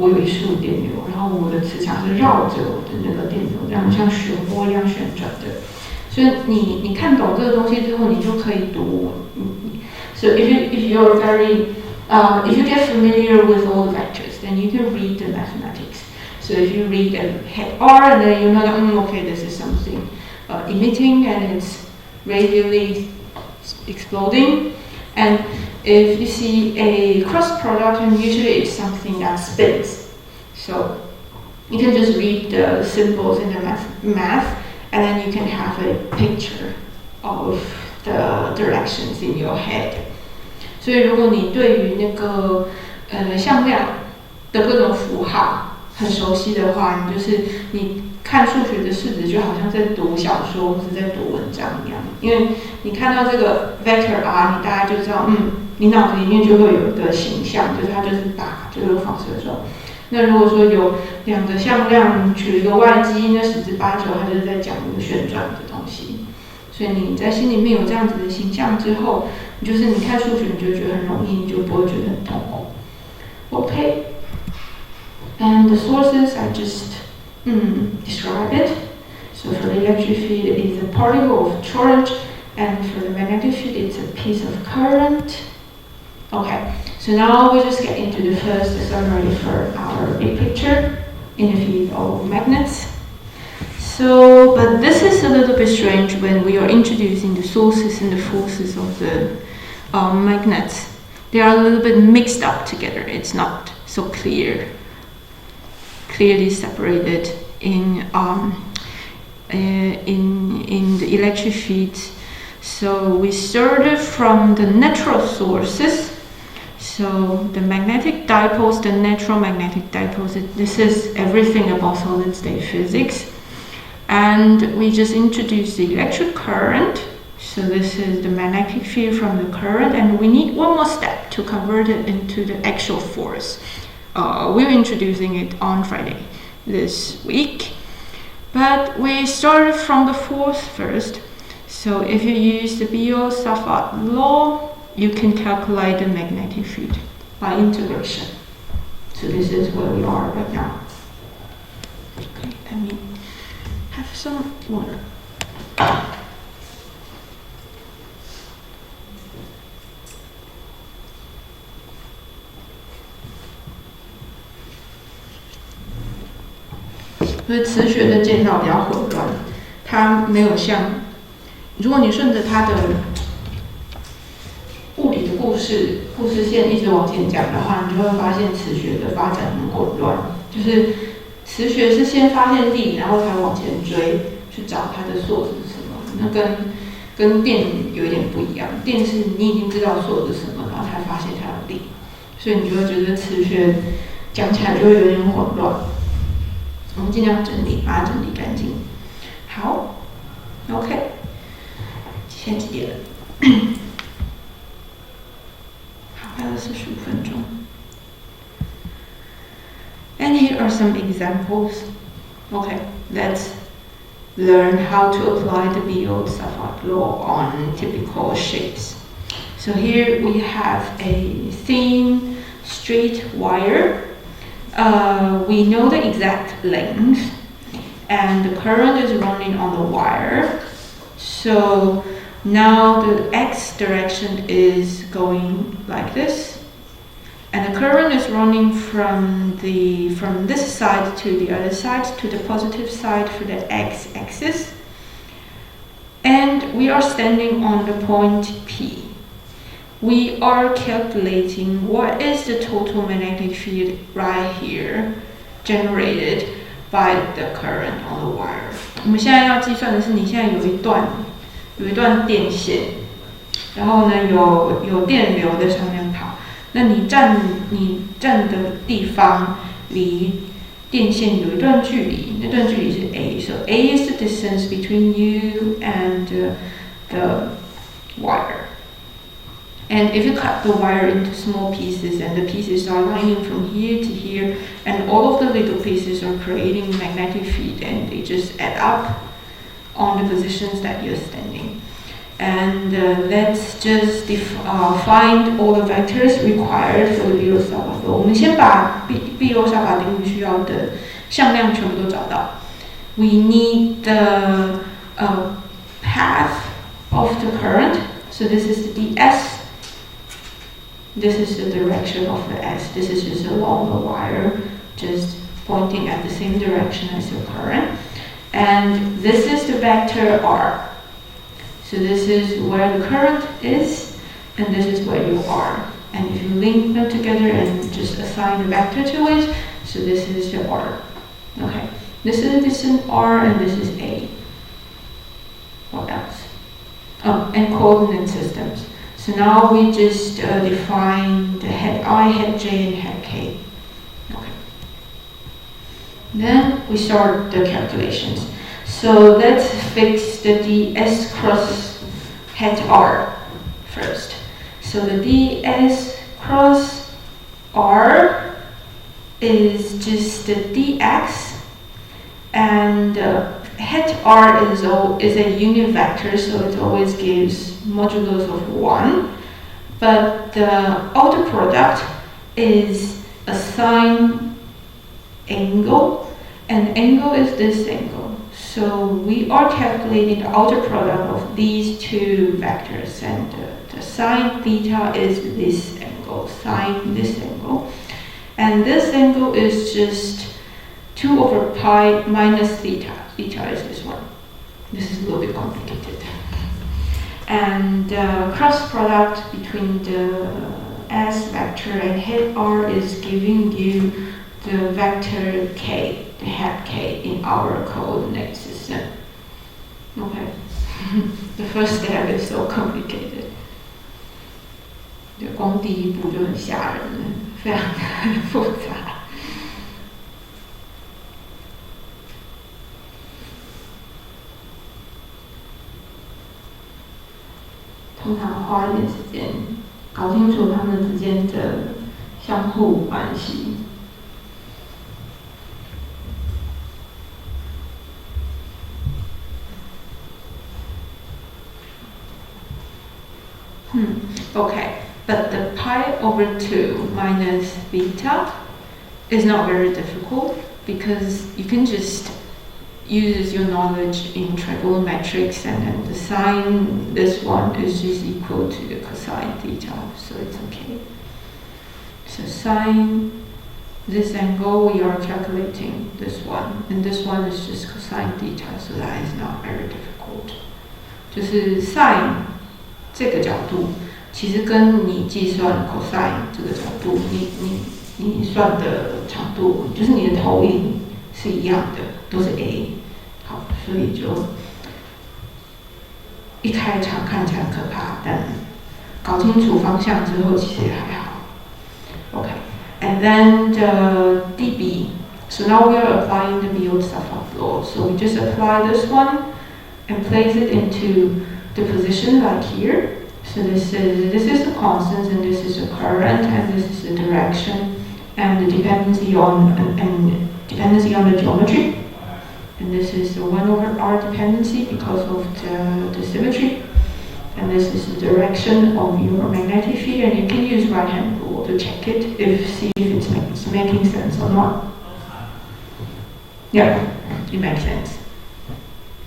有一束电流，然后我的磁场是绕着我的那个电流，这样像漩涡一样旋转的。所以你看懂这个东西之后，你就可以读。So if you get familiar with all the vectors, then you can read the mathematics. So if you read head r, and then you know, okay, this is something emitting and it's radially exploding. And if you see a cross product, and usually it's something that spins. So you can just read the symbols in the math, and then you can have a picture of the directions in your head. 所以如果你对于那个向量的各种符号很熟悉的话，你看数学的式子就好像在读小说或者在读文章一样，因为你看到这个 vector r， 你大概就知道，你脑子里面就会有一个形象，就是它就是打这个放射状。那如果说有2个向量取一个外基，那10之8九它就是在讲一个旋转的东西。所以你在心里面有这样子的形象之后，你看数学你就觉得很容易，你就不会觉得很痛苦。Okay, and the sources I just describe it. So for the electric field, it's a particle of charge, and for the magnetic field, it's a piece of current. Okay, so now we just get into the first summary for our big picture in the field of magnets. So, but this is a little bit strange when we are introducing the sources and the forces of the magnets. They are a little bit mixed up together. It's not so clearly separated in the electric field. So we started from the natural sources. So the magnetic dipoles, the natural magnetic dipoles, this is everything about solid state physics. And we just introduced the electric current. So this is the magnetic field from the current, and we need one more step to convert it into the actual force. We're introducing it on Friday this week. But we started from the force first. So if you use the Biot-Savart law, you can calculate the magnetic field by integration. So this is where we are right now. Okay, let me have some water. So 磁学的介绍比较混乱，它没有像，如果你顺着它的物理的故事线一直往前讲的话，你就会发现磁学的发展很混乱。就是磁学是先发现力，然后才往前追去找它的 source 是什么。那跟电有一点不一样，电是你已经知道 source 是什么，然后才发现它有力，所以你就会觉得磁学讲起来就会有点混乱。我们尽量整理，把它整理干净。好 ，OK， 现在几点了？好，还有45分钟。And here are some examples. Okay, let's learn how to apply the Biot-Savart law on typical shapes. So here we have a thin, straight wire. We know the exact length, and the current is running on the wire. So now the x direction is going like this, and the current is running from this side to the other side, to the positive side for the x-axis. And we are standing on the point P. We are calculating what is the total magnetic field right here generated by the current on the wire. 我们现在要计算的是，你现在有一段电线，然后呢有电流在上面跑。那你站的地方离电线有一段距离，那段距离是 a。So a is the distance between you and the wire. And if you cut the wire into small pieces, and the pieces are lining from here to here, and all of the little pieces are creating magnetic field, and they just add up on the positions that you're standing. And let's just find all the vectors required for the Biot-Savart law. 我们先把Biot-Savart定律需要的向量全部都找到。We need the path of the current. So this is the ds. This is the direction of the s. This is just along the wire, just pointing at the same direction as the current. And this is the vector r. So this is where the current is, and this is where you are. And if you link them together and just assign a vector to it, so this is the r. Okay, this is the distance r, and this is a. What else? Oh, and coordinate systems. So now we just define the head I, head j, and head k. Okay. Then we start the calculations. So let's fix the ds cross head r first. So the ds cross r is just the dx, and head r is a unit vector, so it always gives modulus of 1. But the outer product is a sine angle, and angle is this angle. So we are calculating the outer product of these two vectors, and the sine theta is this angle, sine this angle. And this angle is just 2 over pi minus theta. Theta is this one. This is a little bit complicated. And cross product between the s vector and head r is giving you the vector k, the head k in our coordinate system. Okay. The first step is so complicated. 光第一步就很吓人了，非常的复杂。通常花一点时间搞清楚它们之间的相互关系。Okay, but the pi over 2 minus theta is not very difficult, because you can just use your knowledge in trigonometrics, and then the sine, this one is just equal to the cosine theta, so it's okay. So sine this angle, we are calculating this one, and this one is just cosine theta, so that is not very difficult. 就是 sine 这个角度，其实跟你计算 cosine 这个角度，你算的长度，就是你的投影是一样的，都是 a。好，所以就一开场看起来可怕，但搞清楚方向之后，其实也还好。Okay, and then the dB. So now we are applying the Biot-Savart law. So we just apply this one and place it into the position like here. So this is the constant, and this is the current, and this is the direction, and the dependency on the geometry. And this is the 1 over r dependency because of the symmetry. And this is the direction of your magnetic field, and you can use right-hand rule to check it, see if it's making sense or not. Yeah, it makes sense.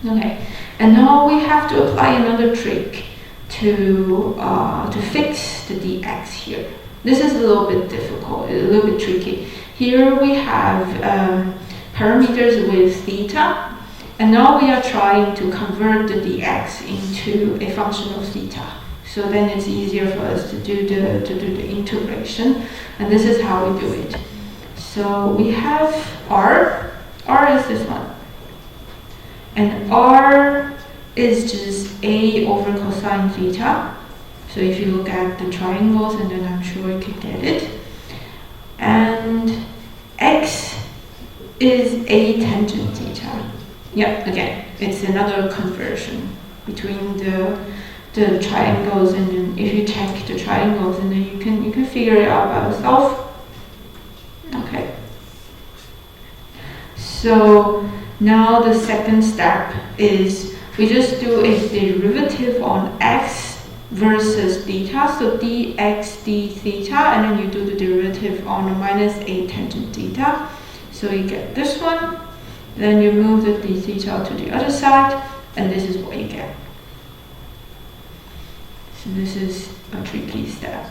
Okay, and now we have to apply another trick to fix the dx here. This is a little bit difficult, a little bit tricky. Here we have parameters with theta, and now we are trying to convert the dx into a function of theta. So then it's easier for us to do the integration, and this is how we do it. So we have r is this one, and r is just a over cosine theta. So if you look at the triangles, and then I'm sure you can get it. And x is a tangent theta. Yeah, again, it's another conversion between the triangles, and then if you check the triangles, and then you can figure it out by yourself. Okay. So now the second step is we just do a derivative on x versus theta, so dx d theta, and then you do the derivative on minus a tangent theta. So you get this one, then you move the d theta to the other side, and this is what you get. So this is a tricky step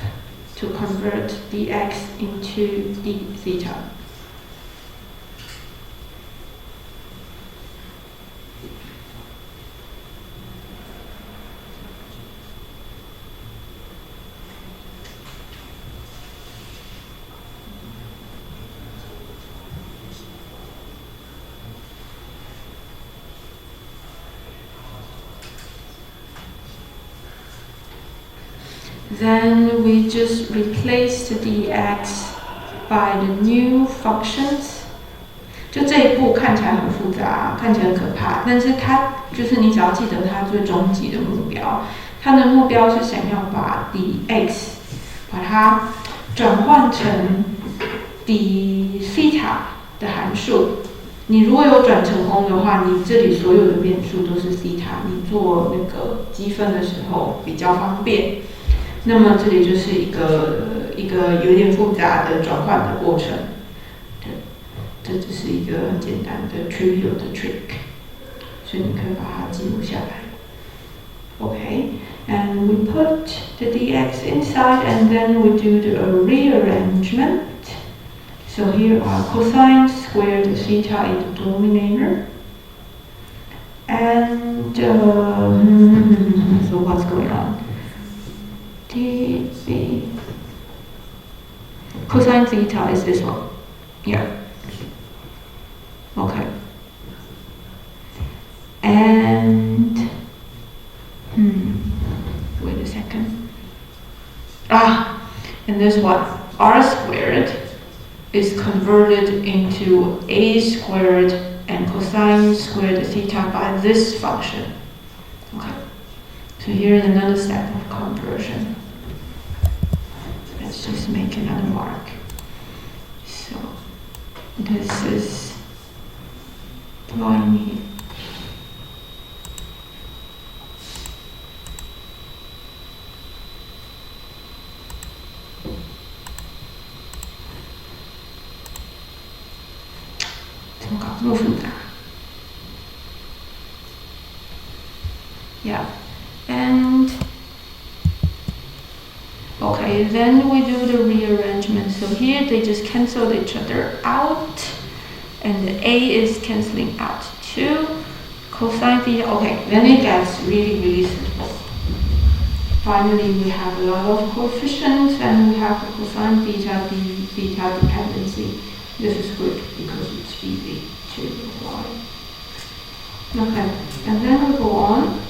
to convert dx into d theta. Then we just replace the dx by the new functions. 就这一步看起来很复杂，看起来很可怕，但是它就是你只要记得它最终极的目标。它的目标是想要把 dx 把它转换成 d theta 的函数。你如果有转成功的话，你这里所有的变数都是 theta， 你做那个积分的时候比较方便。那么这里就是一个有点复杂的转换的过程，对，这只是一个很简单的 trivial 的 trick， 所以你可以把它记录下来。Okay, and we put the dx inside, and then we do the rearrangement. So here are cosine squared theta in the denominator, and so what's going on? dB cosine theta is this one. Yeah. Okay. And wait a second. And this one, r squared is converted into a squared and cosine squared theta by this function. Okay. So here is another step of conversion. Let's just make another mark. So this is line here. Yeah. And okay, then we do the rearrangement. So here they just cancel each other out, and the a is canceling out too. Cosine theta. Okay, then it gets really simple. Finally, we have a lot of coefficients, and we have the cosine theta d theta dependency. This is good because it's easy to apply. Okay, and then we go on.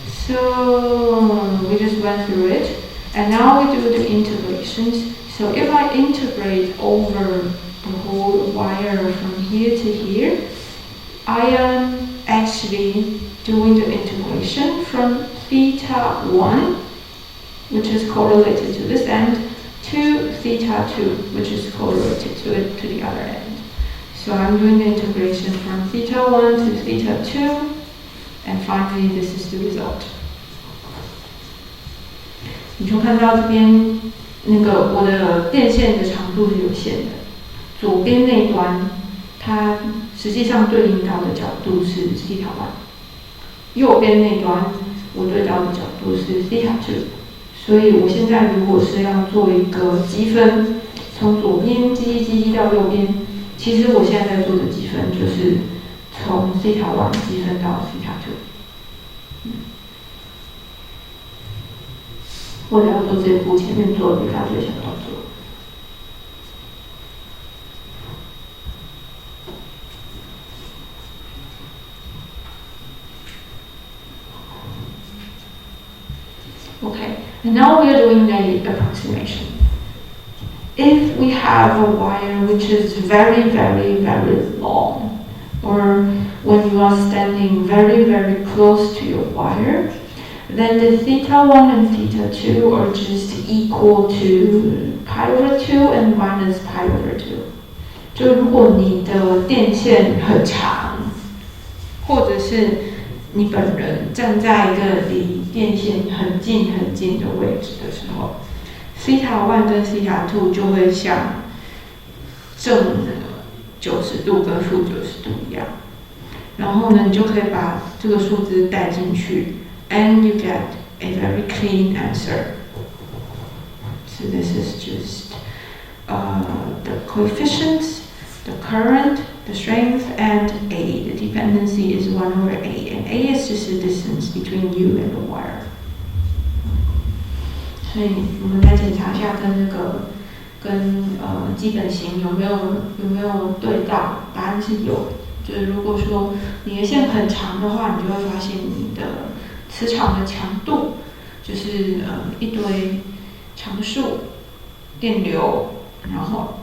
So we just went through it, and now we do the integrations. So if I integrate over the whole wire from here to here, I am actually doing the integration from theta 1, which is correlated to this end, to theta 2, which is correlated to the other end. So I'm doing the integration from theta 1 to theta 2, and finally this is the result. 你就看到这边那个我的电线的长度是有限的，左边那一端它实际上对应到的角度是theta 1，右边那端我对到的角度是 θ2，所以我现在如果是要做一个积分，从左边积到右边，其实我现在在做的积分就是从 θ1 积分到 θ2。为了要做这一步，前面做了一大堆小动作。Okay, and now we are doing the approximation. If we have a wire which is very long, or when you are standing very close to your wire, then the θ1 and θ2 are just equal to pi/2 and minus pi/2. 就如果你的电线很长，或者是你本人站在一个离电线很近的位置的时候， θ1 跟 θ2 就会像正90度跟负90度一样。然后呢，你就可以把这个数字带进去 ，and you get a very clean answer. So this is just the coefficients, the current, the strength, and A. The dependency is 1/A, and A is just the distance between you and the wire. 所以我们来检查一下跟基本型有没有对到？答案是有。就是如果说你的线很长的话，你就会发现你的磁场的强度就是一堆常数电流，然后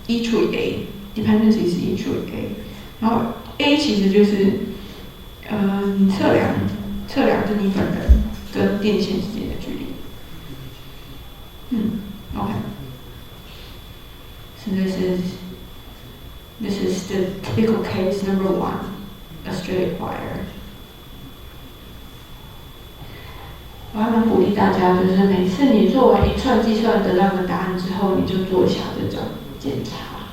E 除以 A，dependency 是 E 除以 A， 然后 A 其实就是你测量是你本人跟电线之间的距离。Okay. So this is the typical case number 1, a straight wire. 我还蛮鼓励大家，就是每次你做完一串计算得到个答案之后，你就做一下这种检查，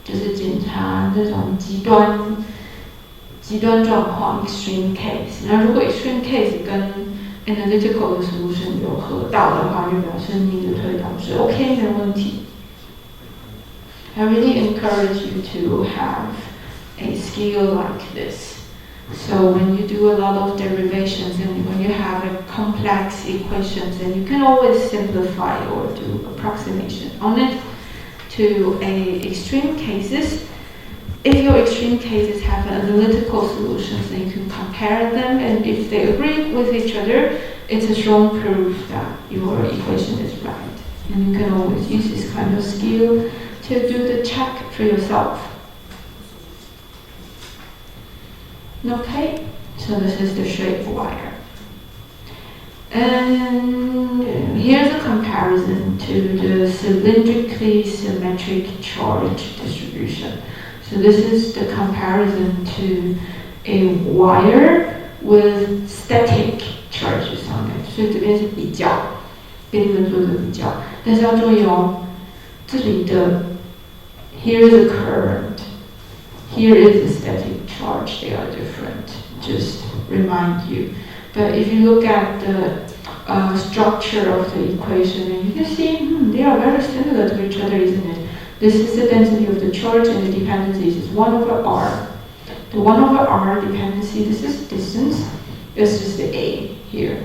就是检查这种极端状况 （extreme case）。那如果 extreme case 跟 analytical 的 solution 有合到的话，就表示你的推导是 OK 没问题。I really encourage you to have a skill like this. So when you do a lot of derivations and when you have a complex equations, then you can always simplify or do approximation on it to extreme cases. If your extreme cases have analytical solutions, then you can compare them, and if they agree with each other, it's a strong proof that your equation is right. And you can always use this kind of skill to do the check for yourself. Okay, so this is the straight wire. And here's a comparison to the cylindrically symmetric charge distribution. So this is the comparison to a wire with static charges on it. 所以这边是比较，跟你们做一个比较，但是要注意哦，这里的 here is a current, here is a static charge. They are different. Just remind you. But if you look at the structure of the equation, and you can see they are very similar to each other, isn't it? This is the density of the charge, and the dependency is 1/r. The 1/r dependency, this is distance. This is the A here.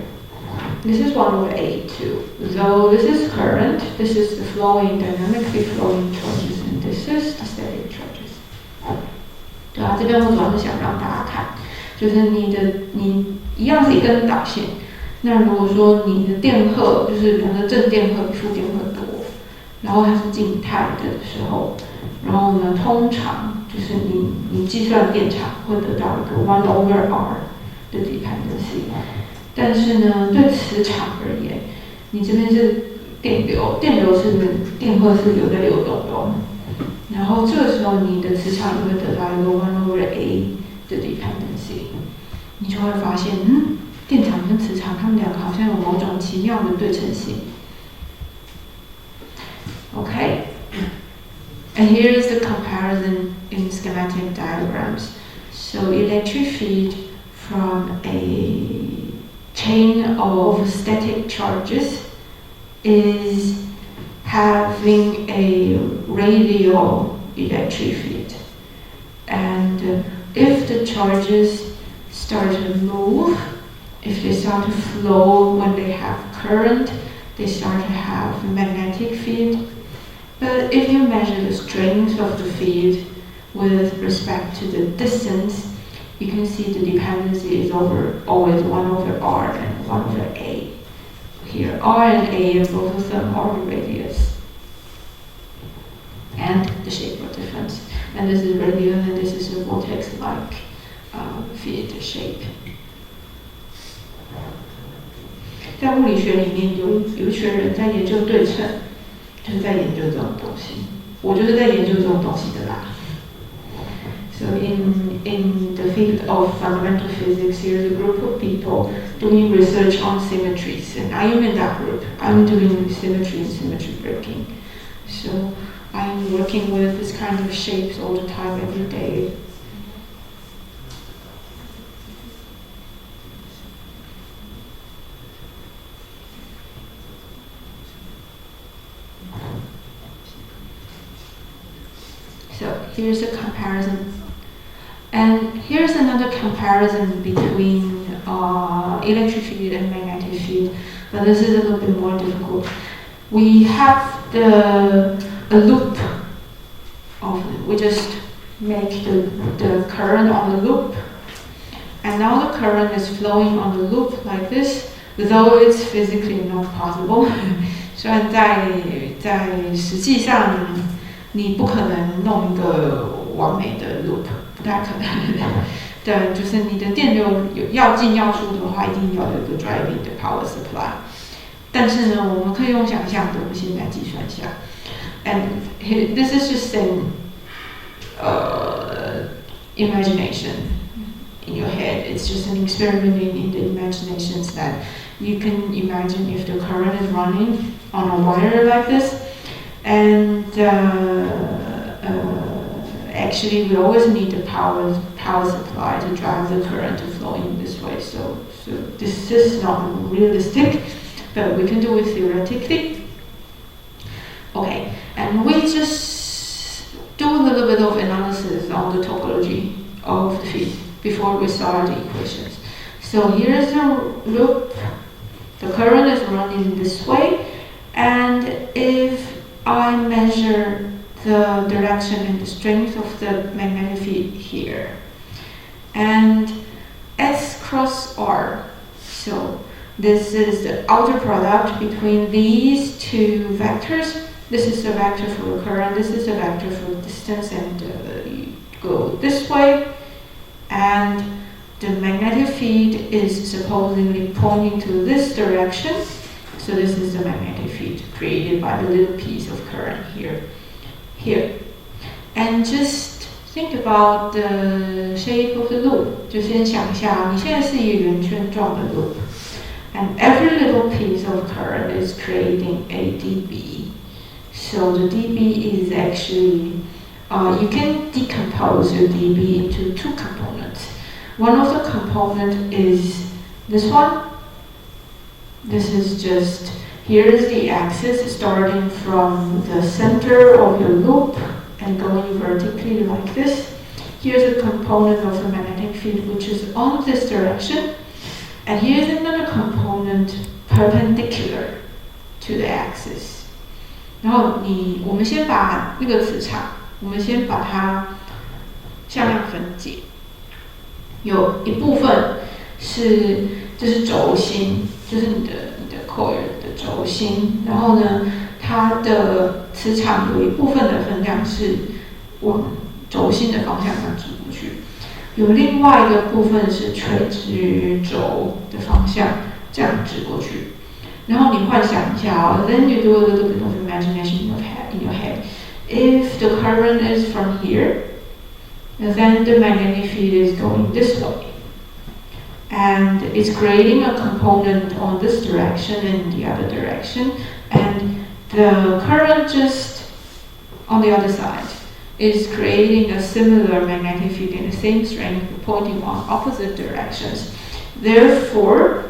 This is 1/A too. So this is current. This is the dynamically flowing charges, and this is the static charges. 对啊，这边我主要是想让大家看，就是你一样是一根导线。那如果说你的电荷就是两个正电荷比负电荷多，然后它是静态的时候，然后呢，通常就是你计算电场会得到一个 1/r 的 dependency。但是呢，对磁场而言，你这边是电流是电荷是有在流动的，然后这个时候你的磁场也会得到一个 1/A 的 dependency， 你就会发现，电场跟磁场它们两个好像有某种奇妙的对称性。Okay, and here is the comparison in schematic diagrams. So electric field from a chain of static charges is having a radial electric field. And if the charges start to move, if they start to flow when they have current, they start to have magnetic field. But if you measure the strength of the field with respect to the distance, you can see the dependency is always 1 over r and 1 over a. Here, r and a, both of them are the radius. And the shape are different. And this is radial and this is a vortex-like field shape. 在物理学里面有一群人在研究对称，就是在研究这种东西。我就是在研究这种东西的啦。So in the field of fundamental physics, here's a group of people doing research on symmetries, and I am in that group. I'm doing symmetry and symmetry breaking. So I'm working with this kind of shapes all the time, every day. So here's a comparison. And here's another comparison between electric field and magnetic field, but this is a little bit more difficult. We have a loop we just make the current on the loop, and now the current is flowing on the loop like this, though it's physically not possible. 虽然在实际上你不可能弄一个完美的 loop， 不太可能。对，就是你的电流要进要出的话，一定要有一个 driving 的 power supply。但是呢，我们可以用想象的，我们现在计算一下。And this is just an imagination in your head. It's just an experiment in the imaginations that you can imagine if the current is running on a wire like this, and actually we always need the power supply to drive the current to flow in this way. So this is not realistic, but we can do it theoretically. Okay, and we just do a little bit of analysis on the topology of the field before we start the equations. So here's the loop. The current is running this way, and if I measure the direction and the strength of the magnetic field here, and S cross R, so this is the outer product between these two vectors. This is the vector for the current, this is the vector for the distance, and you go this way, and the magnetic field is supposedly pointing to this direction. So this is the magnetic field created by the little piece of current here. And just think about the shape of the loop. 就先想一下，你现在是一个圆圈状的 loop, and every little piece of current is creating a dB. So the dB is actually, you can decompose your dB into two components. One of the components is this one. This is just, here is the axis starting from the center of your loop and going vertically like this. Here's a component of the magnetic field which is on this direction. And here's another component perpendicular to the axis. 然后我们先把那个磁场，我们先把它向量分解。有一部分是，这是轴心，就是你的 coil 的轴心。然后呢，它的磁场有一部分的分量是往轴心的方向上指过去，有另外一个部分是垂直于轴的方向这样指过去。然后你幻想一下then you do a little bit of imagination in your head. If the current is from here, then the magnetic field is going this way. And it's creating a component on this direction and the other direction. And the current just on the other side. is creating a similar magnetic field in the same strength pointing on opposite directions. Therefore,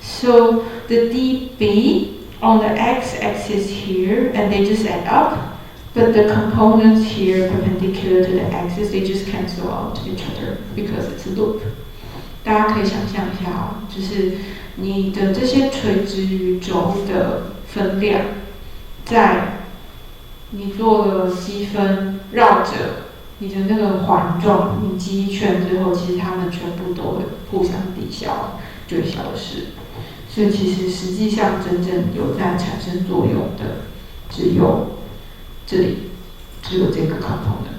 so the dB on the x-axis here, and they just add up, but the components here perpendicular to the axis, they just cancel out each other because it's a loop. 大家可以想象一下哦，就是你的这些垂直于轴的分量，在你做了积分绕着你的那个环状，你积一圈之后，其实它们全部都会互相抵消，就会消失。所以其实实际上真正有在产生作用的，只有这里，只有这个 component.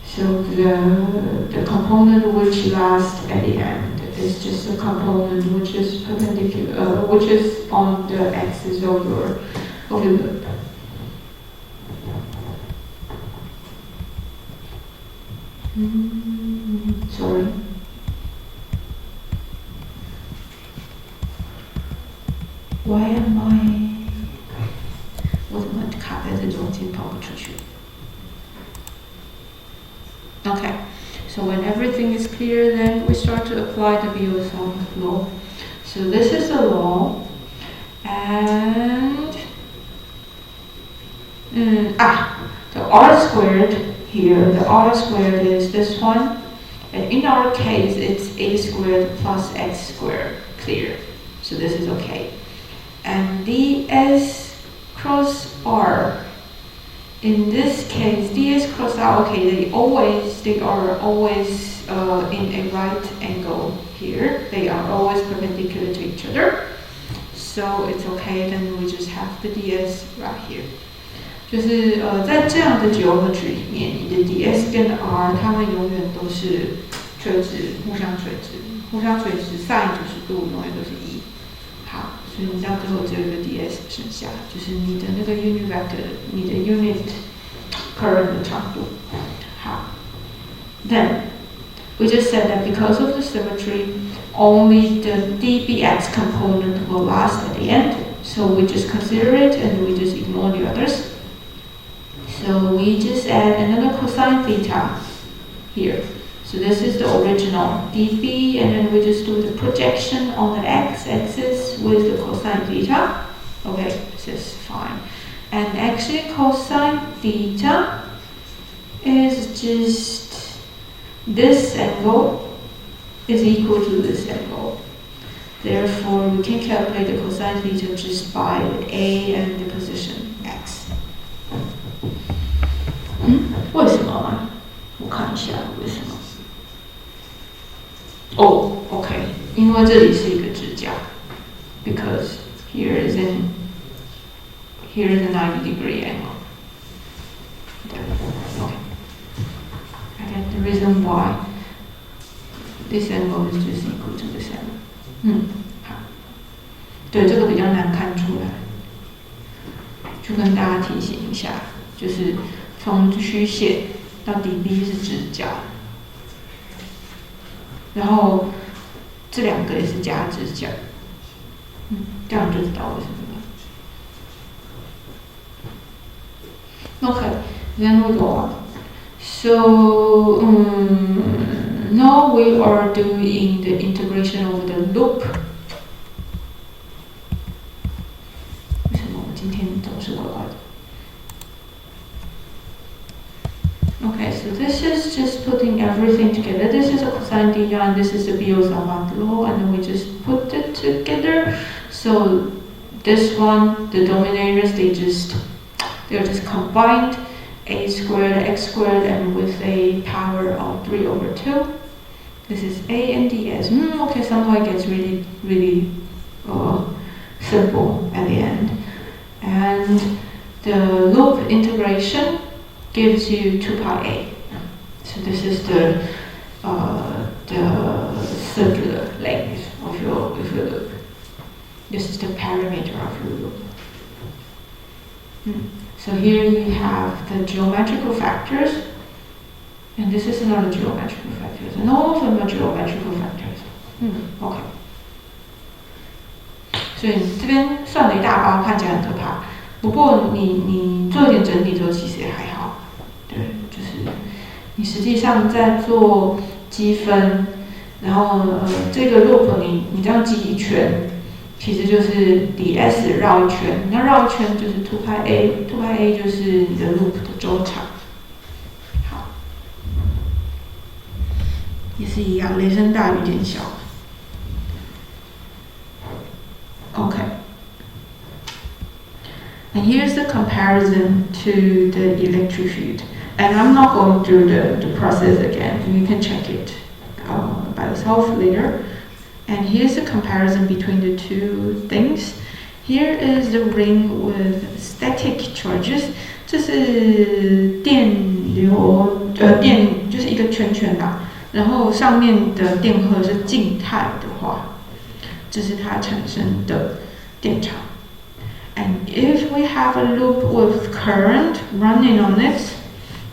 So the component which lasts at the end is just a component which is perpendicular, which is on the axis of your loop. Sorry. 我怎么卡在这中间跑不出去 Okay, so when everything is clear, then we start to apply the Biot-Savart law. So this is the law, and the r squared here, the r squared is this one, and in our case it's a squared plus x squared, clear. So this is okay. And ds cross r, in this case, ds cross r, okay, they are always in a right angle here. They are always perpendicular to each other. So it's okay, then we just have the ds right here. 就是在这样的 geometry 里面，你的 ds 跟 r 它们永远都是垂直，互相垂直 sin 90度永远都是1。好，所以你到最后只有一个 ds 剩下，就是你的那个 unit vector， 你的 unit current 的长度。好 ，then we just said that because of the symmetry, only the dbx component will last at the end. So we just consider it and we just ignore the others. So we just add another cosine theta here. So this is the original dB, and then we just do the projection on the x-axis with the cosine theta. Okay, this is fine. And actually cosine theta is just this angle is equal to this angle. Therefore, we can calculate the cosine theta just by a and the position x. 为什么啊？我看一下为什么。OK， 因为这里是一个直角 ，because here is a 90-degree angle. Okay. Again, the reason why this angle is just equal to this angle. 好，对，这个比较难看出来，就跟大家提醒一下，就是从曲线到底 B 是直角，然后这两个也是加直角，这样就知道为什么了。Okay, then we go on. So now we are doing the integration of the loop. 为什么我今天总是怪怪的？ Okay, so this is just putting everything together. This is a cosine theta and this is the Biot-Savart law, and then we just put it together. So this one, the dominators, they're just combined, a squared, x squared, and with a power of 3/2. This is a and ds. Okay, somehow it gets really, really simple at the end. And the loop integration gives you 2 pi a. So this is the circular length of your loop. This is the parameter of your loop. So here you have the geometrical factors, and this is another geometrical factors, and all of them are geometrical factors. Okay. 所以这边算了一大包，看起来很可怕。不过你做一点整理之后，其实也还好。对，就是你实际上在做积分，然后这个 loop 你这样记一圈，其实就是底 S 绕一圈，那绕一圈就是 2π a，2π a 就是你的 loop 的周长。好，也是一样，雷声大雨点小。Okay. And here's the comparison to the electric field. And I'm not going through the process again. You can check it by yourself later. And here's the comparison between the two things. Here is the ring with static charges. 这是电流，电就是一个圈圈啦。然后上面的电荷是静态的话，这是它产生的电场。And if we have a loop with current running on it,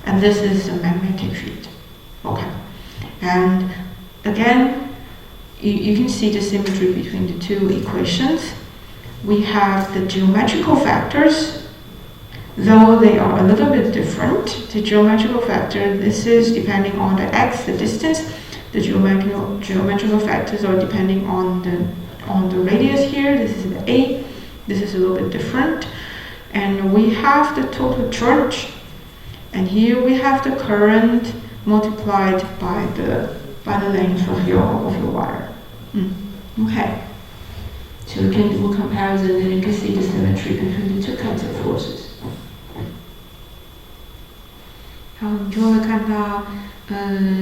and this is the magnetic field. Okay. And again, you can see the symmetry between the two equations. We have the geometrical factors, though they are a little bit different. The geometrical factor, this is depending on the x, the distance. The geometrical factors are depending on the radius here. This is the a. This is a little bit different. And we have the total charge. And here we have the current multiplied by the length of your wire. Okay. So we can do a comparison and you can see the symmetry between the two kinds of forces. 好，你就会看到，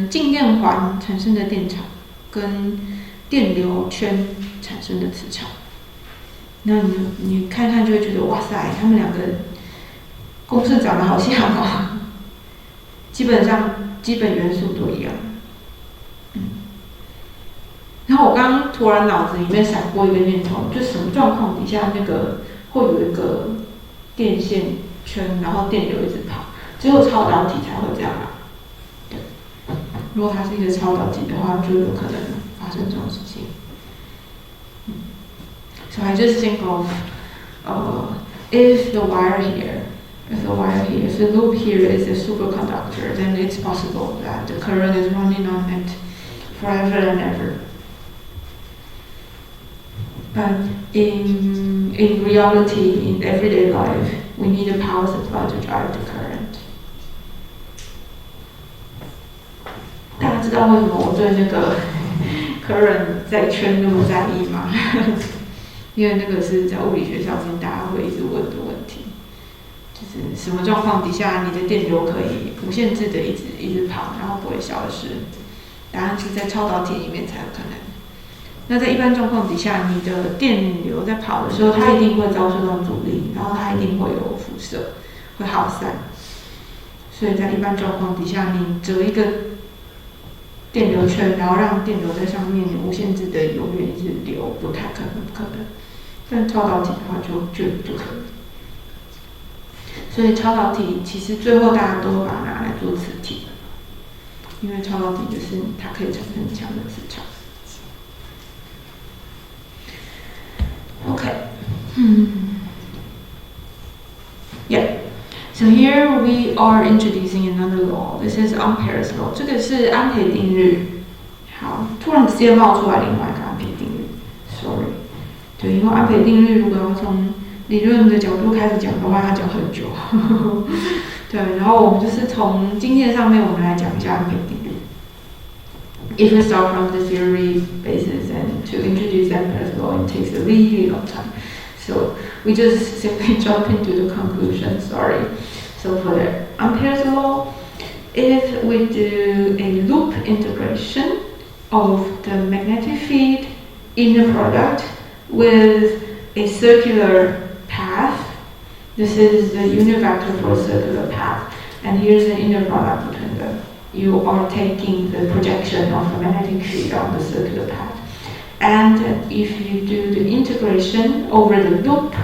静电环产生的电场跟电流圈产生的磁场。那你看看就会觉得哇塞，他们两个公式长得好像哦，基本上基本元素都一样。然后我刚刚突然脑子里面闪过一个念头，就什么状况底下那个会有一个电线圈，然后电流一直跑，只有超导体才会这样啊。对，如果它是一个超导体的话，就有可能发生这种事情。So I just think of if the loop here is a superconductor, then it's possible that the current is running on it forever and ever. But in reality, in everyday life, we need a power supply to drive the current. 大家知道为什么我对那个 current 在圈那么在意吗？因为那个是在物理学上面大家会一直问的问题，就是什么状况底下你的电流可以无限制的一直跑，然后不会消失？答案是在超导体里面才有可能。那在一般状况底下，你的电流在跑的时候，它一定会遭受到阻力，然后它一定会有辐射，会耗散。所以在一般状况底下，你折一个电流圈，然后让电流在上面无限制的永远一直流，不太可能，不可能。但超导体的话就可以。所以超导体其实最后大家都会把它拿来做磁体，因为超导体就是它可以产生很强的磁场。Okay. Yeah. So here we are introducing another law. This is Ampere's law. 这个是安培定律。好，突然之间冒出来另外一个安培定律。Sorry. 对，因为安培定律如果要从理论的角度开始讲的话，它讲很久。对，然后我们就是从经验上面，我们来讲一下安培定律。If we start from the theory basis and to introduce Ampere's law, it takes a really long time. So we just simply jump into the conclusion. Sorry. So for the Ampere's law, if we do a loop integration of the magnetic field inner product with a circular path, this is the unit vector for a circular path, and here's the inner product between them. You are taking the projection of the magnetic field on the circular path. And if you do the integration over the loop,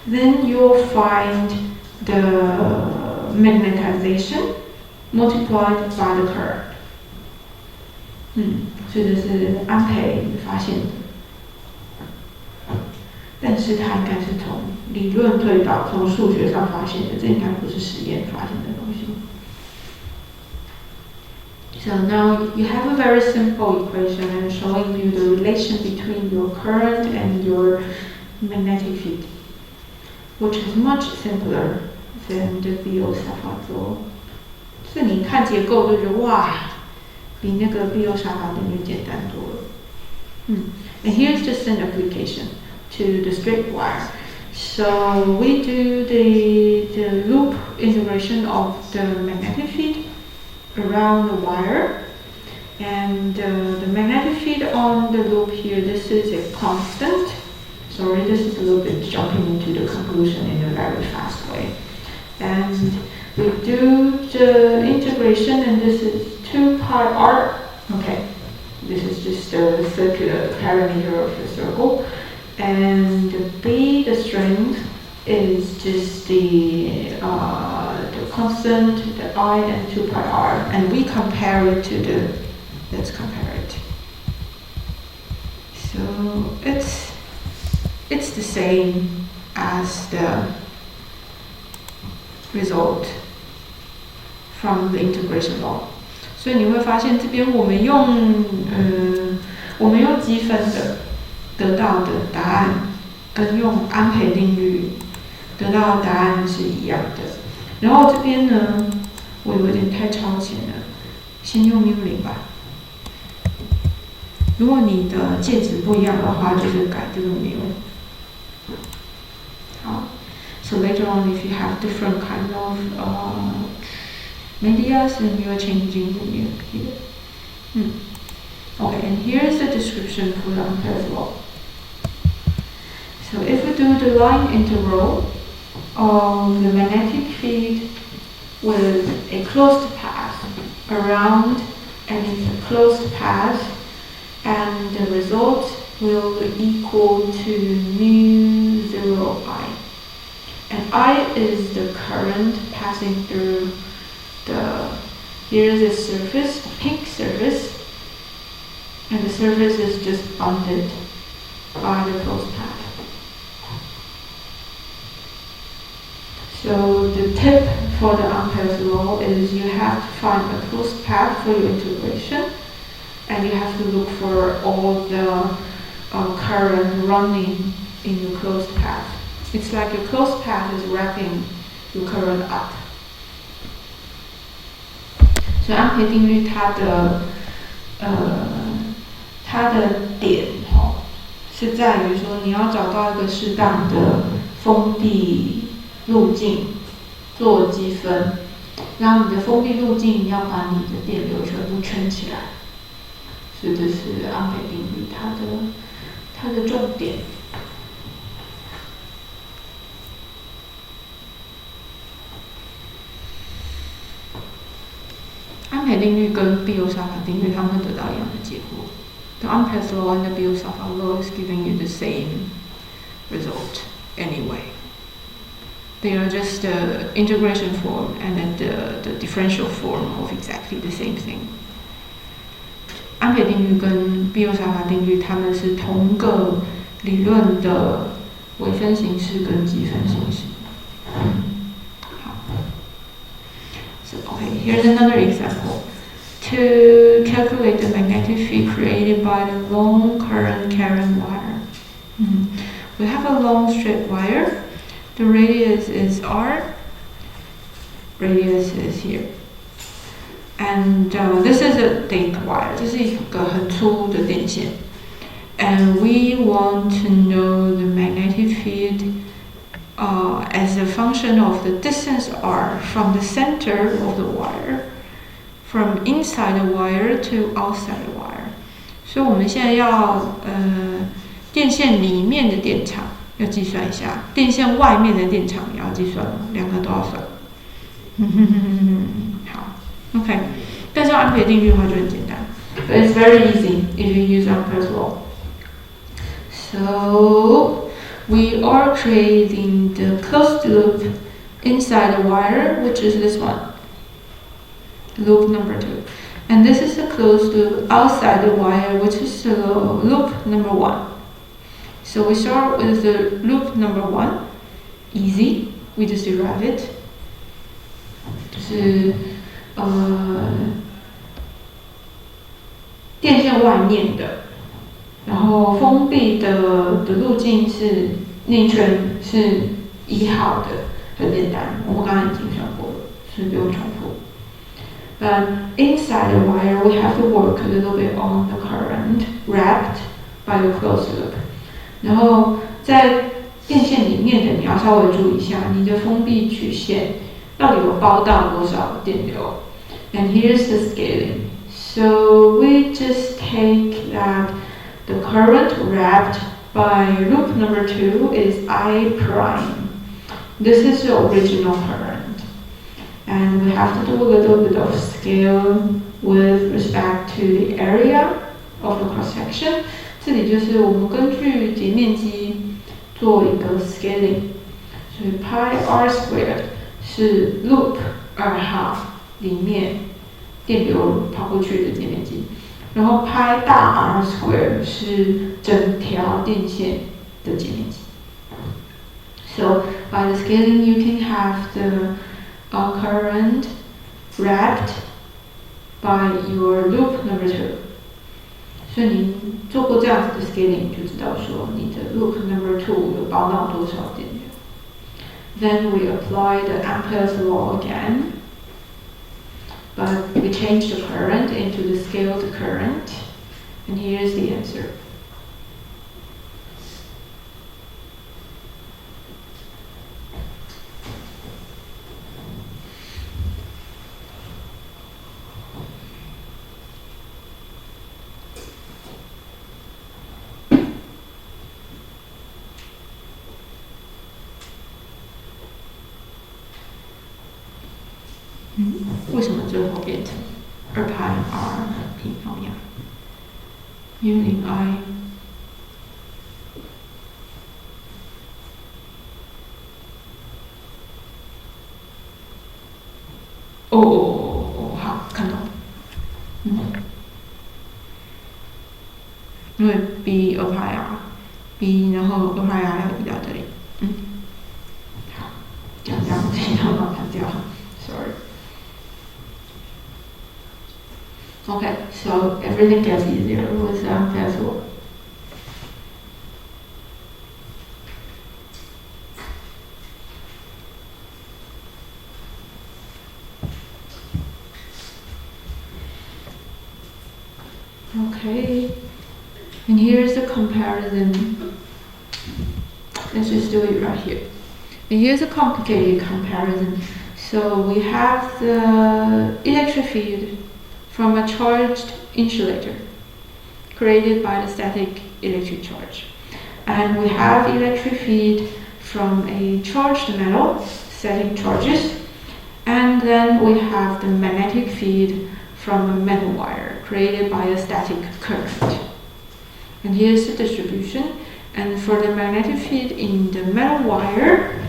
then you'll find the magnetization multiplied by the current. 所以这是安培发现的。但是它应该是从理论推导，从数学上发现的，这应该不是实验发现的东西。So now you have a very simple equation and showing you the relation between your current and your magnetic field, which is much simpler than the Biot-Savart law. 就是你看结构就觉得哇，比那个Biot-Savart定律简单多了。And here's just an application to the straight wire. So we do the loop integration of the magnetic field around the wire, and the magnetic field on the loop here, this is a constant. Sorry, this is a little bit jumping into the conclusion in a very fast way. And we do the integration, and this is 2 pi r. Okay, this is just the circular parameter of the circle. And B, the strength, is just the constant, the I, and 2 pi r. And we compare it to the, let's compare it. So it's the same as the result from the integration law. 所以你会发现这边我们用积分的得到的答案跟用安培定律得到的答案是一样的。然后这边呢，我有点太超前了，先用 μ0吧。如果你的介质不一样的话，就是改这个 μ。好 ，so later on if you have different kind of medias, then you are changing the μ here. Okay, and here's the description for the Ampere's law. So if we do the line integral of the magnetic field with a closed path around and a closed path, and the result will equal to μ0I. And I is the current passing through here's a surface, a pink surface, and the surface is just bounded by the closed path. So the tip for the Ampere's law is you have to find a closed path for your integration, and you have to look for all the current running in the closed path. It's like your closed path is wrapping your current up. 所以安培定律它的点是在于说你要找到一个适当的封闭路径做积分，然后你的封闭路径要把你的电流全部圈起来，所以这是安培定律它的重点。安培定律跟Biot-Savart定律，它们会得到一样的结果。The Ampere's law and the Biot-Savart law is giving you the same result anyway. They are just the integration form and then the differential form of exactly the same thing. 安培定律跟Biot-Savart定律，它们是同个理论的微分形式跟积分形式。Okay, here's another example. To calculate the magnetic field created by the long current carrying wire. We have a long straight wire. The radius is R. Radius is here. And this is a thick wire. 这是一个很粗的电线。And we want to know the magnetic field as a function of the distance r from the center of the wire, from inside the wire to outside the wire. 所以我们现在要电线里面的电场要计算一下，电线外面的电场也要计算，两个都要算。好 ，OK。但是安培定律的话就很简单。But it's very easy if you use Ampere's law. So we are creating the closed loop inside the wire, which is this one, loop number 2. And this is the closed loop outside the wire, which is loop number 1. So we start with the loop number 1, easy, we just derive it. 就是电线外面的，然后封闭的路径是那一圈是1号的，很简单，我们刚刚已经算过了，所以不用重复。But inside the wire, we have to work a little bit on the current wrapped by the closed loop. 然后在电线里面的，你要稍微注意一下，你的封闭曲线到底有包到多少电流。And here's the scaling. So we just take that the current wrapped by loop number 2 is I prime. This is the original current. And we have to do a little bit of scale with respect to the area of the cross section. 这里就是我们根据截面积做一个 scaling. 所以 pi r squared 是 loop 2号里面电流跑过去的截面积，然后 pi 大 r squared 是整条电线的截面积。So by the scaling, you can have the current wrapped by your loop number 2. 所以你做过这样子的 scaling， 就知道说你的 loop number 2有包到多少电流。Then we apply the Ampere's law again, but we change the current into the scaled current, and here's the answer. 为什么最后变成2派 r 平方呀？因为0 i 好，看懂。因为 b 2派 r，b 然后2派 r 要移到这里。好，这样自己要把它掉。Sorry. Okay, so everything gets easier with Ampere's law. Okay, and here's the comparison. Let's just do it right here. And here's a complicated comparison. So we have the electric field from a charged insulator created by the static electric charge. And we have electric field from a charged metal, static charges. And then we have the magnetic field from a metal wire created by a static current. And here's the distribution. And for the magnetic field in the metal wire,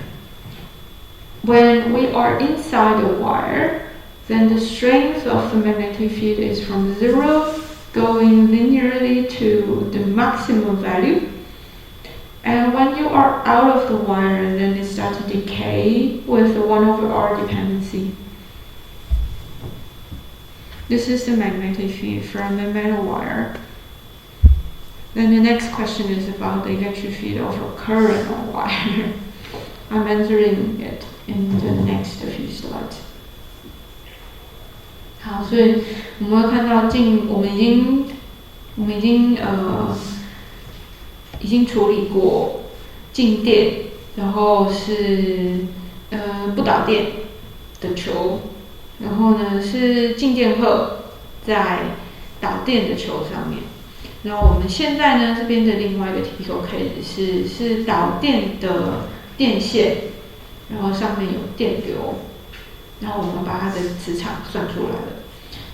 when we are inside the wire, then the strength of the magnetic field is from 0 going linearly to the maximum value. And when you are out of the wire, then it starts to decay with the 1/r dependency. This is the magnetic field from the metal wire. Then the next question is about the electric field of a current on wire. I'm answering it in the next few slides. 好，所以我们会看到我们已经处理过静电，然后是不导电的球，然后呢是静电荷在导电的球上面。然后我们现在呢这边的另外一个 typical case 是导电的电线，然后上面有电流，然后我们把它的磁场算出来了。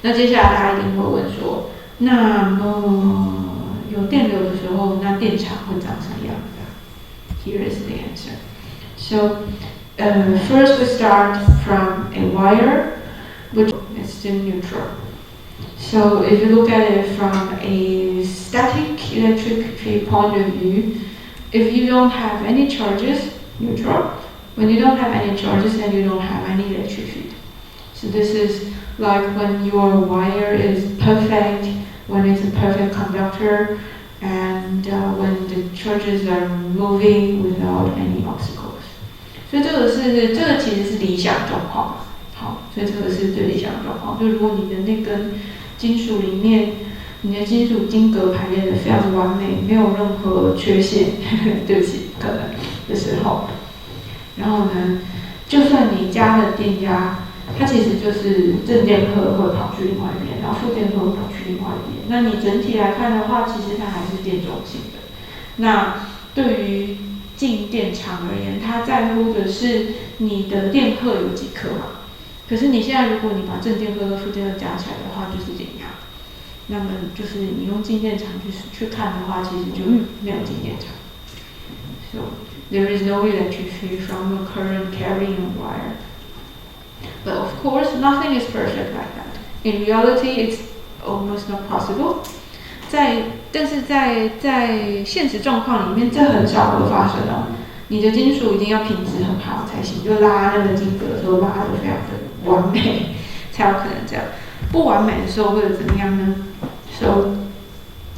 那接下来大家一定会问说，那么有电流的时候，那电场会长什么样的 ？Here is the answer. So first we start from a wire, which is still neutral. So if you look at it from a static electric field point of view, If you don't have any charges, neutral. When you don't have any charges, then you don't have any electric field. So this is like when your wire is perfect, when it's a perfect conductor, and when the charges are moving without any obstacles. 所以这个其实是理想状况。好，所以这个是最理想的状况。就如果你的那根金属里面，你的金属晶格排列的非常完美，没有任何缺陷，对不起，可能的时候，然后呢，就算你加了电压，它其实就是正电荷会跑去另外一边，然后负电荷会跑去另外一边。那你整体来看的话，其实它还是电中性的。那对于静电场而言，它在乎的是你的电荷有几克嘛？可是你现在如果你把正电荷和负电荷加起来的话，就是电压。那么就是你用静电场去看的话，其实就没有静电场。So there is no electric field from a current carrying a wire. But of course, nothing is perfect like that. In reality, it's almost not possible. 但是在现实状况里面，这很少会发生哦。你的金属一定要品质很好才行，就拉那个晶格的时候拉得非常的完美，才有可能这样。不完美的时候会怎么样呢？ So,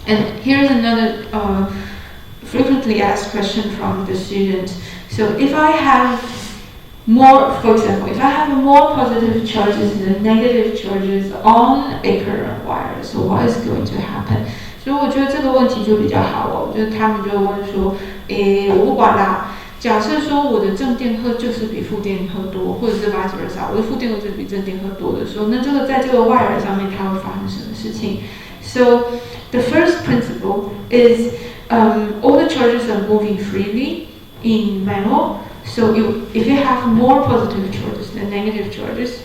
and here's another frequently asked question from the students. So if I have more, for example, if I have more positive charges than negative charges on a current wire, so what is going to happen? 所以我觉得这个问题就比较好哦，就是他们就会问说，我不管啦。假设说我的正电荷就是比负电荷多，或者是 vice versa， 我的负电荷就是比正电荷多的时候，那这个在这个 wire 上面它会发生什么事情？ So the first principle is all the charges are moving freely in metal. So if you have more positive charges than negative charges,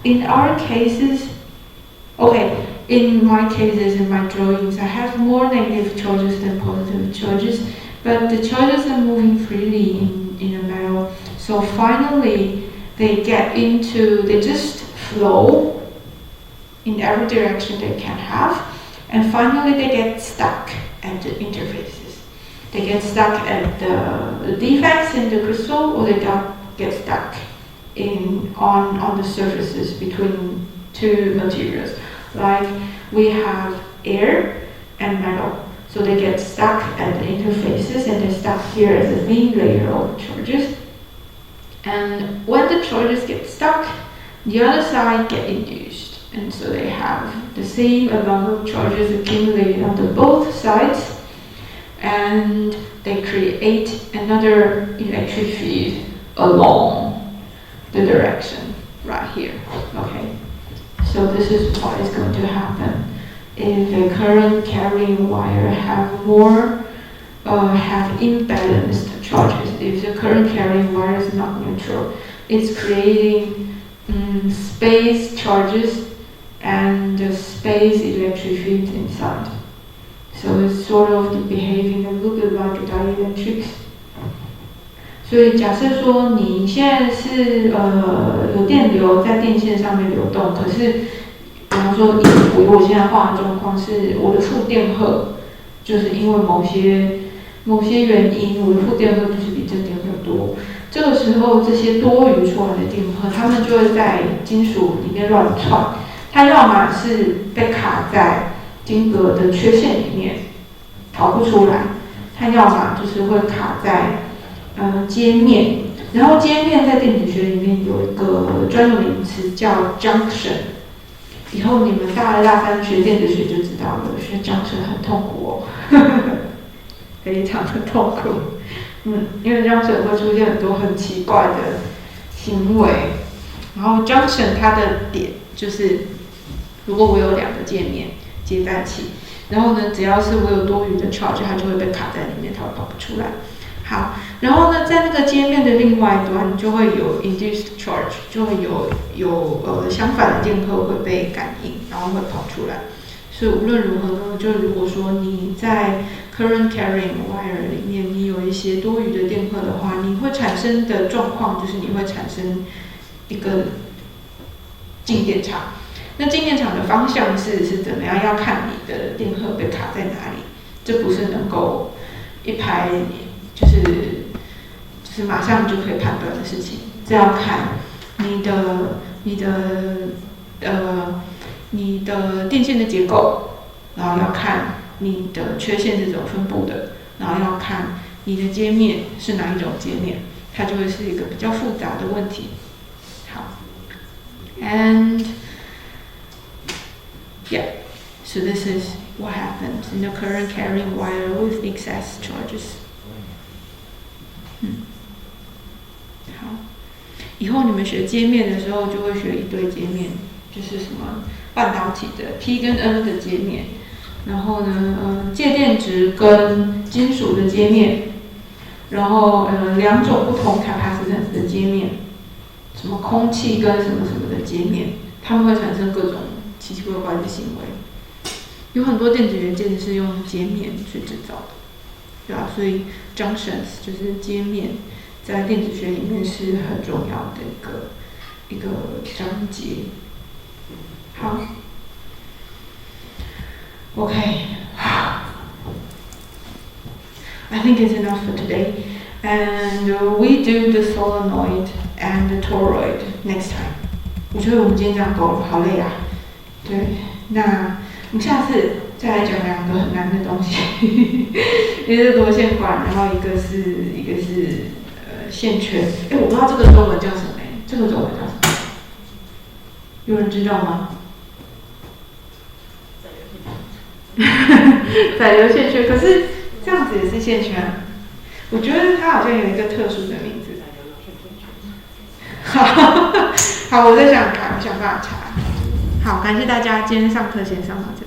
in our cases, okay, in my cases, in my drawings, I have more negative charges than positive charges, but the charges are moving freely in a metal. So finally, they just flow in every direction they can have, and finally they get stuck at the interfaces. They get stuck at the defects in the crystal, or they get stuck on the surfaces between two materials. Like we have air and metal, so they get stuck at the interfaces, and they're stuck here as a thin layer of charges. And when the charges get stuck, the other side get induced. And so they have the same amount of charges accumulated on both sides, and they create another electric field along the direction right here. Okay, so this is what is going to happen if a current carrying wire have imbalanced charges. If the current carrying wire is not neutral, it's creating space charges and the space electric field inside. So it's sort of behaving a little bit like dielectrics. 所以假设说你现在是有电流在电线上面流动，可是比方说以我现在画的状况是我的负电荷，就是因为某些原因，我的负电荷就是比正电荷多。这个时候这些多余出来的电荷，它们就会在金属里面乱窜。它要么是被卡在晶格的缺陷里面逃不出来，它要么就是会卡在接面，然后接面在电子学里面有一个专有名词叫 junction。以后你们大二大三学电子学就知道了，学 junction 很痛苦哦，非常的痛苦。因为 junction 会出现很多很奇怪的行为，然后 junction 它的点就是。如果我有两个界面接在一起，然后呢，只要是我有多余的 charge， 它就会被卡在里面，它会跑不出来。好，然后呢，在那个界面的另外一端就会有 induced charge， 就会有相反的电荷会被感应，然后会跑出来。所以无论如何呢，就如果说你在 current carrying wire 里面你有一些多余的电荷的话，你会产生的状况就是你会产生一个静电场。那静电场的方向是怎么样？要看你的电荷被卡在哪里。这不是能够一拍就是马上就可以判断的事情，这要看你的电线的结构，然后要看你的缺陷是怎么分布的，然后要看你的接面是哪一种接面，它就会是一个比较复杂的问题。好 ，and yeah, so this is what happens in the current carrying wire with excess charges. 好，以后你们学接面的时候就会学一堆接面，就是什么半导体的 P 跟 N 的接面，然后呢，介电值跟金属的接面，然后两种不同 capacitance 的接面，什么空气跟什么什么的接面，它们会产生各种奇奇怪怪的行为。有很多电子元件是用接面去制造的，对吧？所以 junctions 就是接面，在电子学里面是很重要的一个章节。好 ，OK， I think it's enough for today, and we do the solenoid and the toroid next time. 我觉得我们今天这样够了，好累啊。对，那我们下次再来讲两个很难的东西，一个是螺线管，然后一个是线圈。我不知道这个中文叫什么这个中文叫什么？有人知道吗？载流线圈，可是这样子也是线圈。我觉得它好像有一个特殊的名字。好，我再想看，我想办法查。好，感谢大家，今天上课先上到这里。